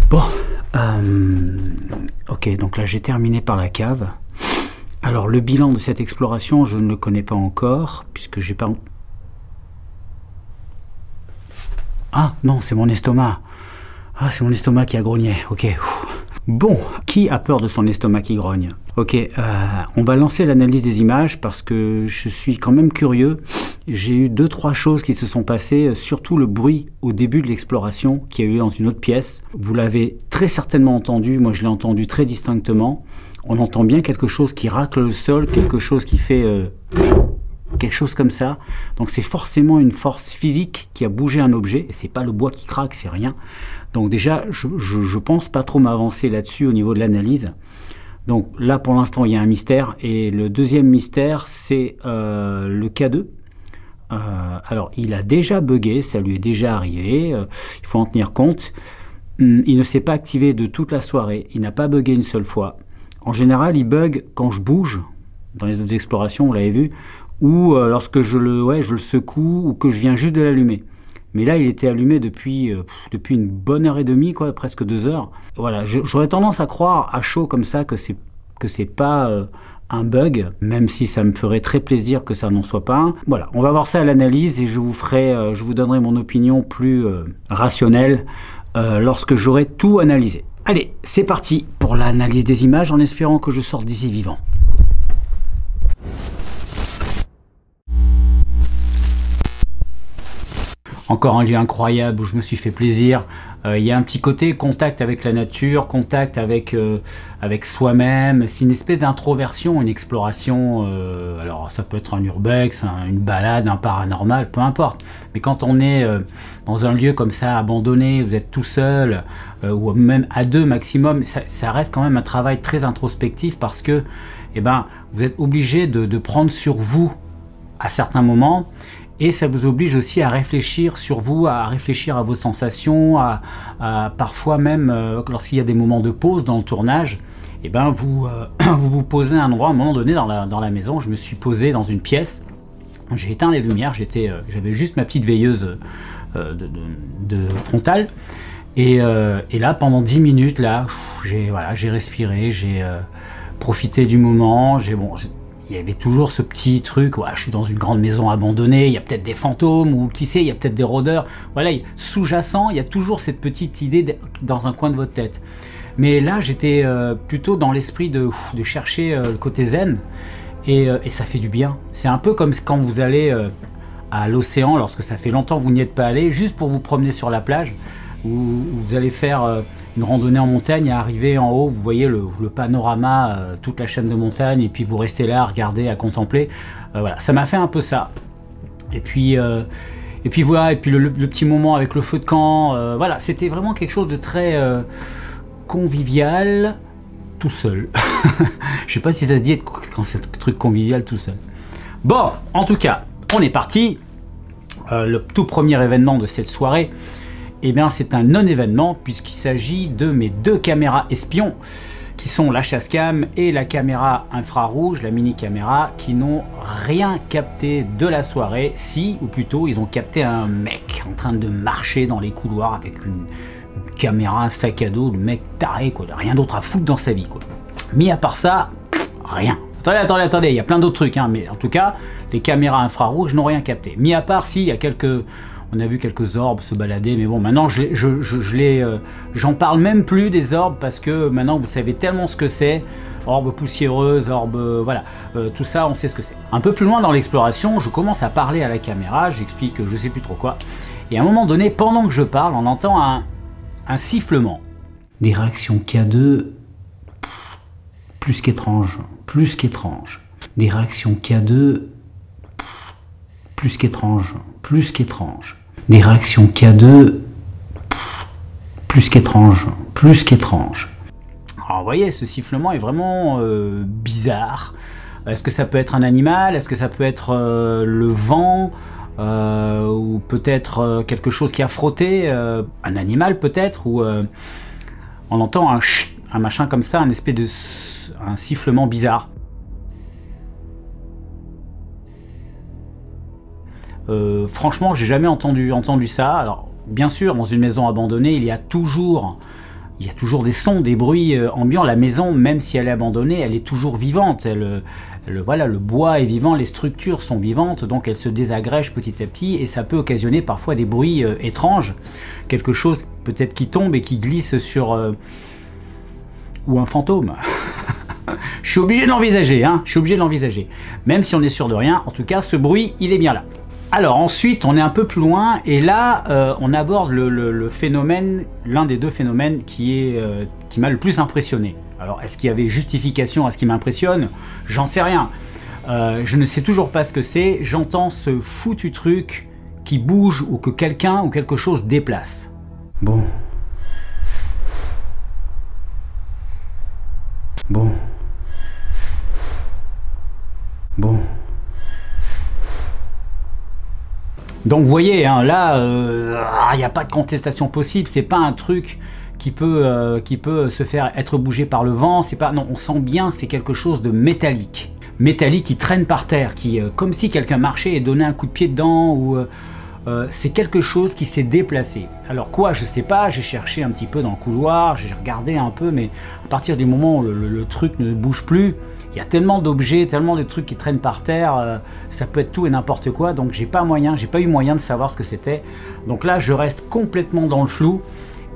Bon, ok, donc là j'ai terminé par la cave. Alors le bilan de cette exploration, je ne le connais pas encore, puisque j'ai pas... Ah non, c'est mon estomac. Ah, c'est mon estomac qui a grogné, ok. Bon, qui a peur de son estomac qui grogne? Ok, on va lancer l'analyse des images parce que je suis quand même curieux. J'ai eu 2-3 choses qui se sont passées, surtout le bruit au début de l'exploration qui a eu dans une autre pièce. Vous l'avez très certainement entendu, moi je l'ai entendu très distinctement. On entend bien quelque chose qui racle le sol, quelque chose qui fait... quelque chose comme ça. Donc c'est forcément une force physique qui a bougé un objet, et c'est pas le bois qui craque, c'est rien. Donc déjà, je pense pas trop m'avancer là-dessus au niveau de l'analyse. Donc là, pour l'instant, il y a un mystère, et le deuxième mystère, c'est le K2. Alors, il a déjà bugué, ça lui est déjà arrivé, il faut en tenir compte. Il ne s'est pas activé de toute la soirée, il n'a pas bugué une seule fois. En général, il bug quand je bouge, dans les autres explorations, vous l'avez vu, ou lorsque je le secoue, ou que je viens juste de l'allumer. Mais là, il était allumé depuis une bonne heure et demie, quoi, presque 2 heures. Voilà, j'aurais tendance à croire à chaud comme ça que c'est pas un bug, même si ça me ferait très plaisir que ça n'en soit pas un. Voilà, on va voir ça à l'analyse et je vous donnerai mon opinion plus rationnelle lorsque j'aurai tout analysé. Allez, c'est parti pour l'analyse des images en espérant que je sorte d'ici vivant. Encore un lieu incroyable où je me suis fait plaisir. Il y a un petit côté contact avec la nature, contact avec soi-même. C'est une espèce d'introversion, une exploration. Alors ça peut être un urbex, une balade, un paranormal, peu importe. Mais quand on est dans un lieu comme ça, abandonné, vous êtes tout seul, ou même à 2 maximum, ça reste quand même un travail très introspectif parce que vous êtes obligé de prendre sur vous à certains moments. Et ça vous oblige aussi à réfléchir sur vous, à réfléchir à vos sensations, à parfois même, lorsqu'il y a des moments de pause dans le tournage, vous vous posez à un endroit, à un moment donné dans la maison. Je me suis posé dans une pièce, j'ai éteint les lumières, j'avais juste ma petite veilleuse de frontale. Et là, pendant 10 minutes, là, j'ai respiré, j'ai profité du moment, il y avait toujours ce petit truc, je suis dans une grande maison abandonnée, il y a peut-être des fantômes, ou qui sait, il y a peut-être des rôdeurs. Voilà, sous-jacent, il y a toujours cette petite idée dans un coin de votre tête. Mais là, j'étais plutôt dans l'esprit de chercher le côté zen, et ça fait du bien. C'est un peu comme quand vous allez à l'océan, lorsque ça fait longtemps que vous n'y êtes pas allé, juste pour vous promener sur la plage, où vous allez faire... une randonnée en montagne, et arriver en haut, vous voyez le panorama, toute la chaîne de montagne, et puis vous restez là à regarder, à contempler. Voilà, ça m'a fait un peu ça. Et puis voilà, et puis le petit moment avec le feu de camp, voilà, c'était vraiment quelque chose de très convivial, tout seul. Je sais pas si ça se dit quand c'est un truc convivial tout seul. Bon, en tout cas, on est parti. Le tout premier événement de cette soirée, c'est un non-événement puisqu'il s'agit de mes 2 caméras espions qui sont la chasse-cam et la caméra infrarouge, la mini-caméra, qui n'ont rien capté de la soirée, ou plutôt ils ont capté un mec en train de marcher dans les couloirs avec une caméra, un sac à dos, le mec taré, quoi, rien d'autre à foutre dans sa vie, quoi. Mis à part ça, rien. Attendez, il y a plein d'autres trucs, mais en tout cas, les caméras infrarouges n'ont rien capté. Mis à part, il y a quelques... On a vu quelques orbes se balader, mais bon, maintenant j'en parle même plus des orbes parce que maintenant vous savez tellement ce que c'est. Orbes poussiéreuses, orbes, voilà, tout ça on sait ce que c'est. Un peu plus loin dans l'exploration, je commence à parler à la caméra, j'explique je sais plus trop quoi. Et à un moment donné, pendant que je parle, on entend un sifflement. Des réactions K2 plus qu'étranges, plus qu'étranges. Des réactions K2 plus qu'étranges, plus qu'étranges. Des réactions K2 plus qu'étranges, plus qu'étranges. Alors vous voyez, ce sifflement est vraiment bizarre. Est-ce que ça peut être un animal? Est-ce que ça peut être le vent? Ou peut-être quelque chose qui a frotté? Un animal peut-être? Ou on entend un machin comme ça, un espèce de un sifflement bizarre. Franchement, j'ai jamais entendu ça. Alors, bien sûr, dans une maison abandonnée, il y a toujours des sons, des bruits ambiants. La maison, même si elle est abandonnée, elle est toujours vivante. Voilà, le bois est vivant, les structures sont vivantes, donc elles se désagrègent petit à petit et ça peut occasionner parfois des bruits étranges. Quelque chose peut-être qui tombe et qui glisse sur... ou un fantôme. Je suis obligé de l'envisager, hein, je suis obligé de l'envisager. Même si on est sûr de rien, en tout cas, ce bruit, il est bien là. Alors ensuite, on est un peu plus loin et là, on aborde le phénomène, l'un des deux phénomènes qui m'a le plus impressionné. Alors, est-ce qu'il y avait justification à ce qui m'impressionne? J'en sais rien. Je ne sais toujours pas ce que c'est. J'entends ce foutu truc qui bouge ou que quelqu'un ou quelque chose déplace. Bon. Bon. Bon. Donc vous voyez, hein, là, il n'y a pas de contestation possible, c'est pas un truc qui peut se faire être bougé par le vent, c'est pas, non, on sent bien, c'est quelque chose de métallique. Métallique qui traîne par terre, qui, comme si quelqu'un marchait et donnait un coup de pied dedans, ou c'est quelque chose qui s'est déplacé. Alors quoi, je sais pas, j'ai cherché un petit peu dans le couloir, j'ai regardé un peu, mais à partir du moment où le truc ne bouge plus, il y a tellement d'objets, tellement de trucs qui traînent par terre, ça peut être tout et n'importe quoi, donc j'ai pas eu moyen de savoir ce que c'était. Donc là, je reste complètement dans le flou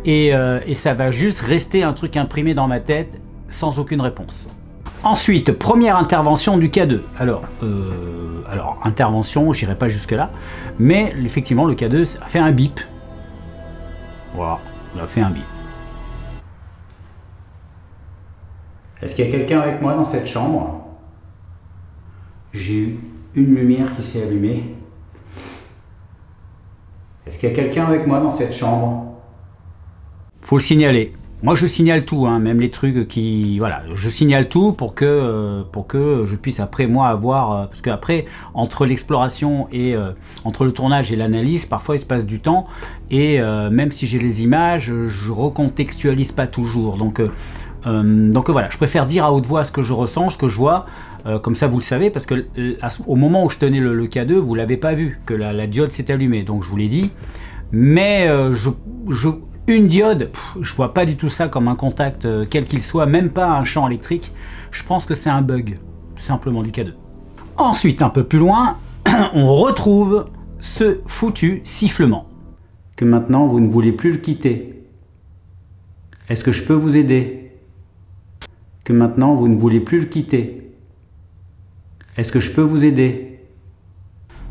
et ça va juste rester un truc imprimé dans ma tête sans aucune réponse. Ensuite, première intervention du K2. Alors intervention, j'irai pas jusque là, mais effectivement, le K2 a fait un bip. Voilà, il a fait un bip. Est-ce qu'il y a quelqu'un avec moi dans cette chambre? J'ai eu une lumière qui s'est allumée. Est-ce qu'il y a quelqu'un avec moi dans cette chambre? Faut le signaler. Moi je signale tout, hein, même les trucs qui... Voilà, je signale tout pour que je puisse après moi avoir... parce qu'après, entre l'exploration et... entre le tournage et l'analyse, parfois il se passe du temps. Et même si j'ai les images, je recontextualise pas toujours. Donc voilà, je préfère dire à haute voix ce que je ressens, ce que je vois, comme ça vous le savez, parce que au moment où je tenais le K2, vous l'avez pas vu, que la diode s'est allumée, donc je vous l'ai dit. Mais une diode, je vois pas du tout ça comme un contact, quel qu'il soit, même pas un champ électrique. Je pense que c'est un bug, tout simplement, du K2. Ensuite, un peu plus loin, on retrouve ce foutu sifflement. Que maintenant, vous ne voulez plus le quitter. Est-ce que je peux vous aider ? Que maintenant vous ne voulez plus le quitter. Est-ce que je peux vous aider?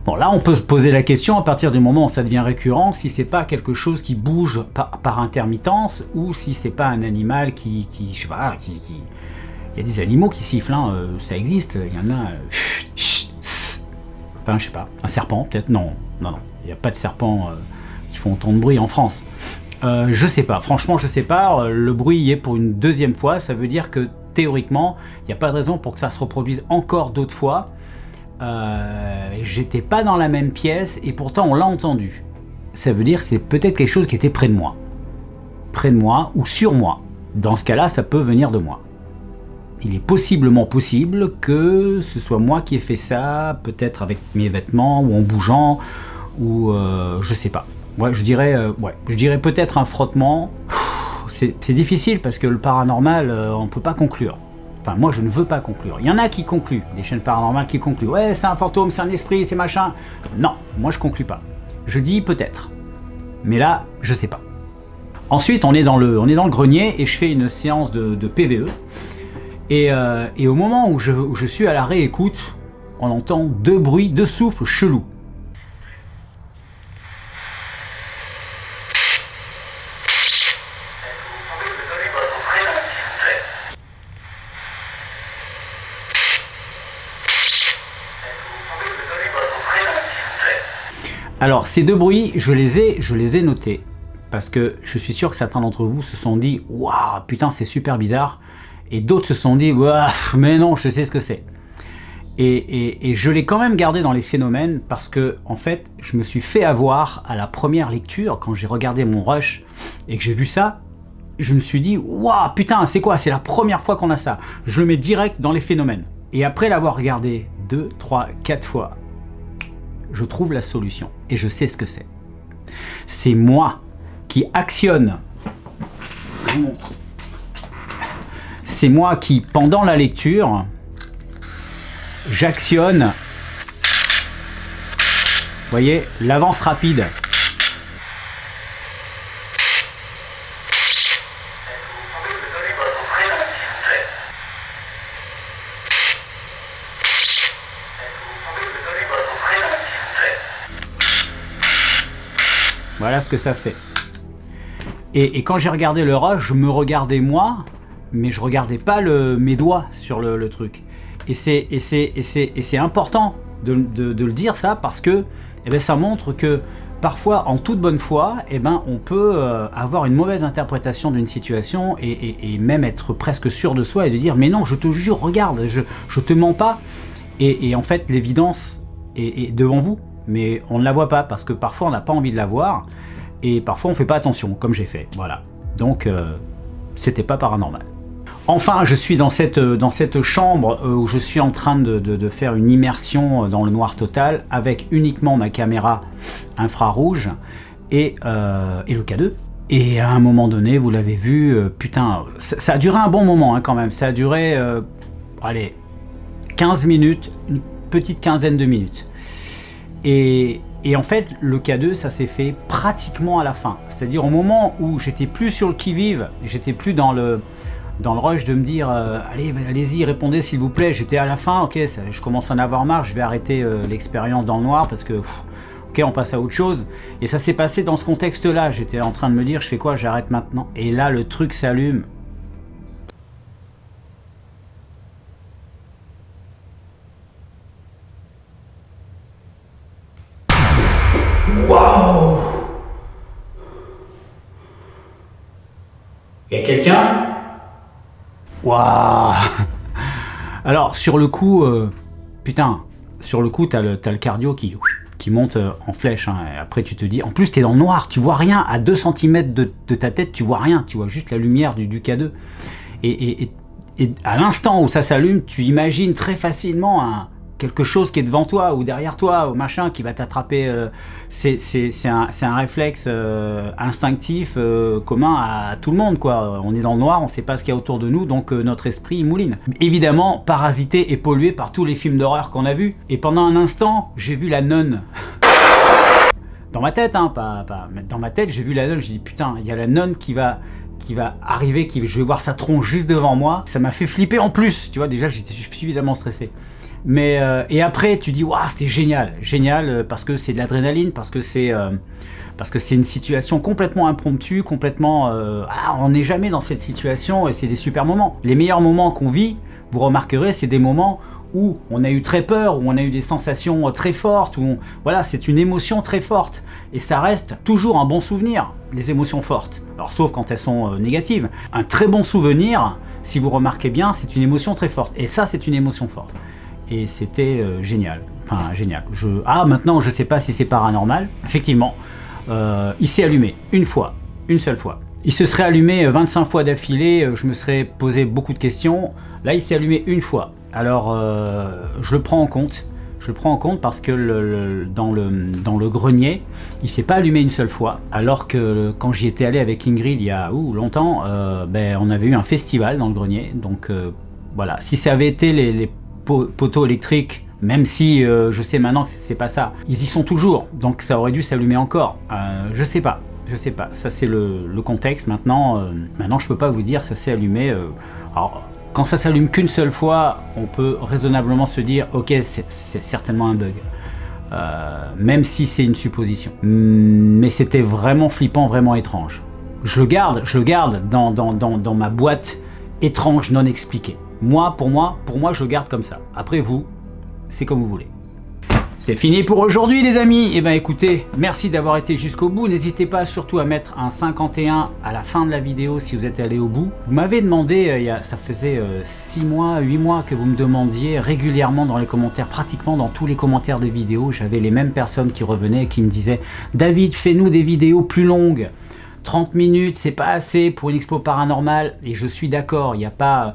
Bon, là on peut se poser la question à partir du moment où ça devient récurrent, si c'est pas quelque chose qui bouge par intermittence, ou si c'est pas un animal je sais pas, il y a des animaux qui sifflent, hein, ça existe, il y en a... Enfin, je sais pas, un serpent peut-être? Non, il n'y a pas de serpents qui font autant de bruit en France. Je sais pas, franchement je sais pas, le bruit y est pour une deuxième fois, ça veut dire que théoriquement, il n'y a pas de raison pour que ça se reproduise encore d'autres fois. J'étais pas dans la même pièce et pourtant on l'a entendu. Ça veut dire que c'est peut-être quelque chose qui était près de moi. Près de moi ou sur moi. Dans ce cas-là, ça peut venir de moi. Il est possiblement possible que ce soit moi qui ai fait ça, peut-être avec mes vêtements ou en bougeant, ou je sais pas. Ouais, je dirais peut-être un frottement. C'est difficile parce que le paranormal, on peut pas conclure. Enfin, moi, je ne veux pas conclure. Il y en a qui concluent, des chaînes paranormales qui concluent. Ouais, c'est un fantôme, c'est un esprit, c'est machin. Non, moi, je conclue pas. Je dis peut-être. Mais là, je sais pas. Ensuite, on est dans le grenier et je fais une séance de PVE. Et au moment où je suis à la réécoute, on entend deux bruits, deux souffles chelous. Alors, ces deux bruits, je les ai notés. Parce que je suis sûr que certains d'entre vous se sont dit « Waouh, putain, c'est super bizarre ». Et d'autres se sont dit « Waouh, mais non, je sais ce que c'est ». Et je l'ai quand même gardé dans les phénomènes parce que, en fait, je me suis fait avoir à la première lecture, quand j'ai regardé mon rush et que j'ai vu ça, je me suis dit « Waouh, putain, c'est quoi? C'est la première fois qu'on a ça ». Je le mets direct dans les phénomènes. Et après l'avoir regardé 2, 3, 4 fois, je trouve la solution et je sais ce que c'est. C'est moi qui actionne. Je vous montre. C'est moi qui, pendant la lecture, j'actionne, vous voyez, l'avance rapide. Voilà ce que ça fait. Et quand j'ai regardé le rush, je me regardais moi, mais je regardais pas mes doigts sur le truc. Et c'est important de le dire ça parce que eh ben, ça montre que parfois, en toute bonne foi, eh ben, on peut avoir une mauvaise interprétation d'une situation et même être presque sûr de soi et de dire mais non, je te jure, regarde, je te mens pas. Et en fait, l'évidence est devant vous. Mais on ne la voit pas parce que parfois on n'a pas envie de la voir et parfois on fait pas attention comme j'ai fait, voilà. Donc c'était pas paranormal. Enfin, je suis dans cette chambre où je suis en train de faire une immersion dans le noir total avec uniquement ma caméra infrarouge et le K2. Et à un moment donné, vous l'avez vu, putain, ça a duré un bon moment hein, quand même. Ça a duré, allez, 15 minutes, une petite quinzaine de minutes. Et en fait, le K2, ça s'est fait pratiquement à la fin. C'est-à-dire au moment où j'étais plus sur le qui-vive, j'étais plus dans le rush de me dire allez-y, répondez s'il vous plaît. J'étais à la fin, ok, je commence à en avoir marre, je vais arrêter l'expérience dans le noir parce que, ok, on passe à autre chose. Et ça s'est passé dans ce contexte-là. J'étais en train de me dire, je fais quoi, j'arrête maintenant. Et là, le truc s'allume. Waouh! Il y a quelqu'un? Waouh! Alors, sur le coup, putain, sur le coup, t'as le cardio qui monte en flèche. Hein, et après, tu te dis, en plus, t'es dans le noir, tu vois rien. À 2 cm de ta tête, tu vois rien. Tu vois juste la lumière du K2. Et à l'instant où ça s'allume, tu imagines très facilement quelque chose qui est devant toi ou derrière toi ou machin qui va t'attraper. C'est un réflexe instinctif commun à tout le monde, quoi. On est dans le noir, on sait pas ce qu'il y a autour de nous, donc notre esprit il mouline. Évidemment, parasité et pollué par tous les films d'horreur qu'on a vus. Et pendant un instant, j'ai vu la nonne. Dans ma tête, hein, pas dans ma tête, j'ai vu la nonne, j'ai dit putain, il y a la nonne qui va arriver, je vais voir sa tronche juste devant moi. Ça m'a fait flipper en plus, tu vois, déjà j'étais suffisamment stressé. Mais et après tu dis waouh, c'était génial parce que c'est de l'adrénaline, parce que c'est une situation complètement impromptue, complètement on n'est jamais dans cette situation et c'est des super moments. Les meilleurs moments qu'on vit, vous remarquerez, c'est des moments où on a eu très peur, où on a eu des sensations très fortes, voilà, c'est une émotion très forte et ça reste toujours un bon souvenir, les émotions fortes. Alors sauf quand elles sont négatives. Un très bon souvenir, si vous remarquez bien, c'est une émotion très forte et ça c'est une émotion forte. Et c'était génial, enfin génial. Maintenant je sais pas si c'est paranormal. Effectivement, il s'est allumé une seule fois. Il se serait allumé 25 fois d'affilée, je me serais posé beaucoup de questions. Là il s'est allumé une fois. Alors je le prends en compte. Je le prends en compte parce que dans le grenier, il s'est pas allumé une seule fois. Alors que quand j'y étais allé avec Ingrid il y a longtemps, on avait eu un festival dans le grenier. Donc voilà, si ça avait été les poteaux électriques Même si je sais maintenant que c'est pas ça. Ils y sont toujours, donc ça aurait dû s'allumer encore. Je sais pas. Ça c'est le contexte. Maintenant, je peux pas vous dire ça s'est allumé. Alors, quand ça s'allume qu'une seule fois, on peut raisonnablement se dire ok, c'est certainement un bug. Même si c'est une supposition. Mais c'était vraiment flippant, vraiment étrange. Je le garde dans ma boîte étrange non expliquée. Pour moi, je le garde comme ça. Après vous, c'est comme vous voulez. C'est fini pour aujourd'hui les amis. Eh bien écoutez, merci d'avoir été jusqu'au bout. N'hésitez pas surtout à mettre un 51 à la fin de la vidéo si vous êtes allé au bout. Vous m'avez demandé, ça faisait 6 mois, 8 mois que vous me demandiez régulièrement dans les commentaires, pratiquement dans tous les commentaires des vidéos, j'avais les mêmes personnes qui revenaient et qui me disaient « David, fais-nous des vidéos plus longues. 30 minutes, c'est pas assez pour une expo paranormale. » Et je suis d'accord, il n'y a pas...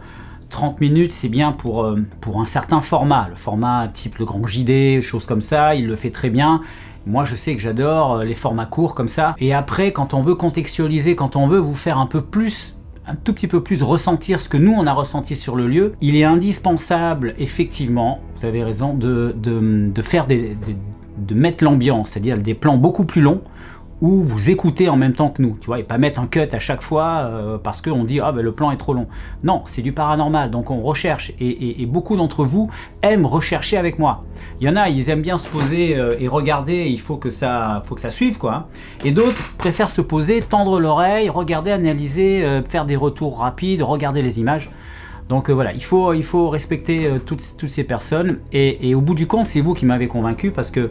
30 minutes, c'est bien pour un certain format, le format type le grand JD, choses comme ça, il le fait très bien. Moi, je sais que j'adore les formats courts comme ça. Et après, quand on veut contextualiser, quand on veut vous faire un tout petit peu plus ressentir ce que nous, on a ressenti sur le lieu, il est indispensable, effectivement, vous avez raison, de mettre l'ambiance, c'est-à-dire des plans beaucoup plus longs, où vous écoutez en même temps que nous, tu vois, et pas mettre un cut à chaque fois parce qu'on dit ah ben le plan est trop long. Non, c'est du paranormal, donc on recherche et beaucoup d'entre vous aiment rechercher avec moi. Il y en a, ils aiment bien se poser et regarder, il faut que ça suive quoi. Et d'autres préfèrent se poser, tendre l'oreille, regarder, analyser, faire des retours rapides, regarder les images. Donc voilà, il faut respecter toutes ces personnes et au bout du compte, c'est vous qui m'avez convaincu parce que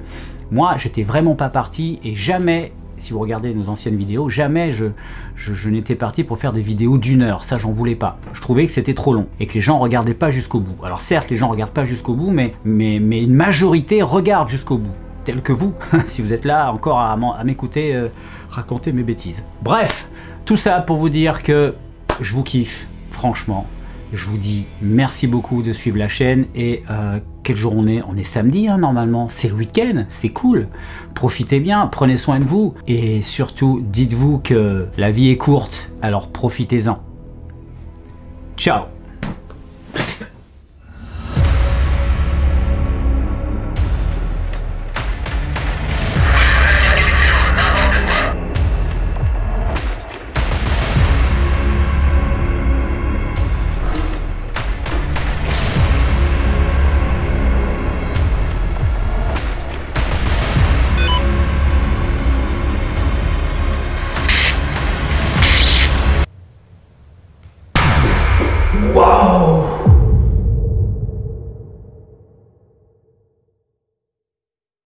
moi, j'étais vraiment pas parti et jamais, si vous regardez nos anciennes vidéos, jamais je n'étais parti pour faire des vidéos d'1 heure, ça j'en voulais pas. Je trouvais que c'était trop long et que les gens regardaient pas jusqu'au bout. Alors certes, les gens regardent pas jusqu'au bout, mais une majorité regarde jusqu'au bout, tel que vous, si vous êtes là encore à m'écouter raconter mes bêtises. Bref, tout ça pour vous dire que je vous kiffe, franchement. Je vous dis merci beaucoup de suivre la chaîne et quel jour on est? On est samedi hein, normalement, c'est le week-end, c'est cool. Profitez bien, prenez soin de vous et surtout dites-vous que la vie est courte, alors profitez-en. Ciao!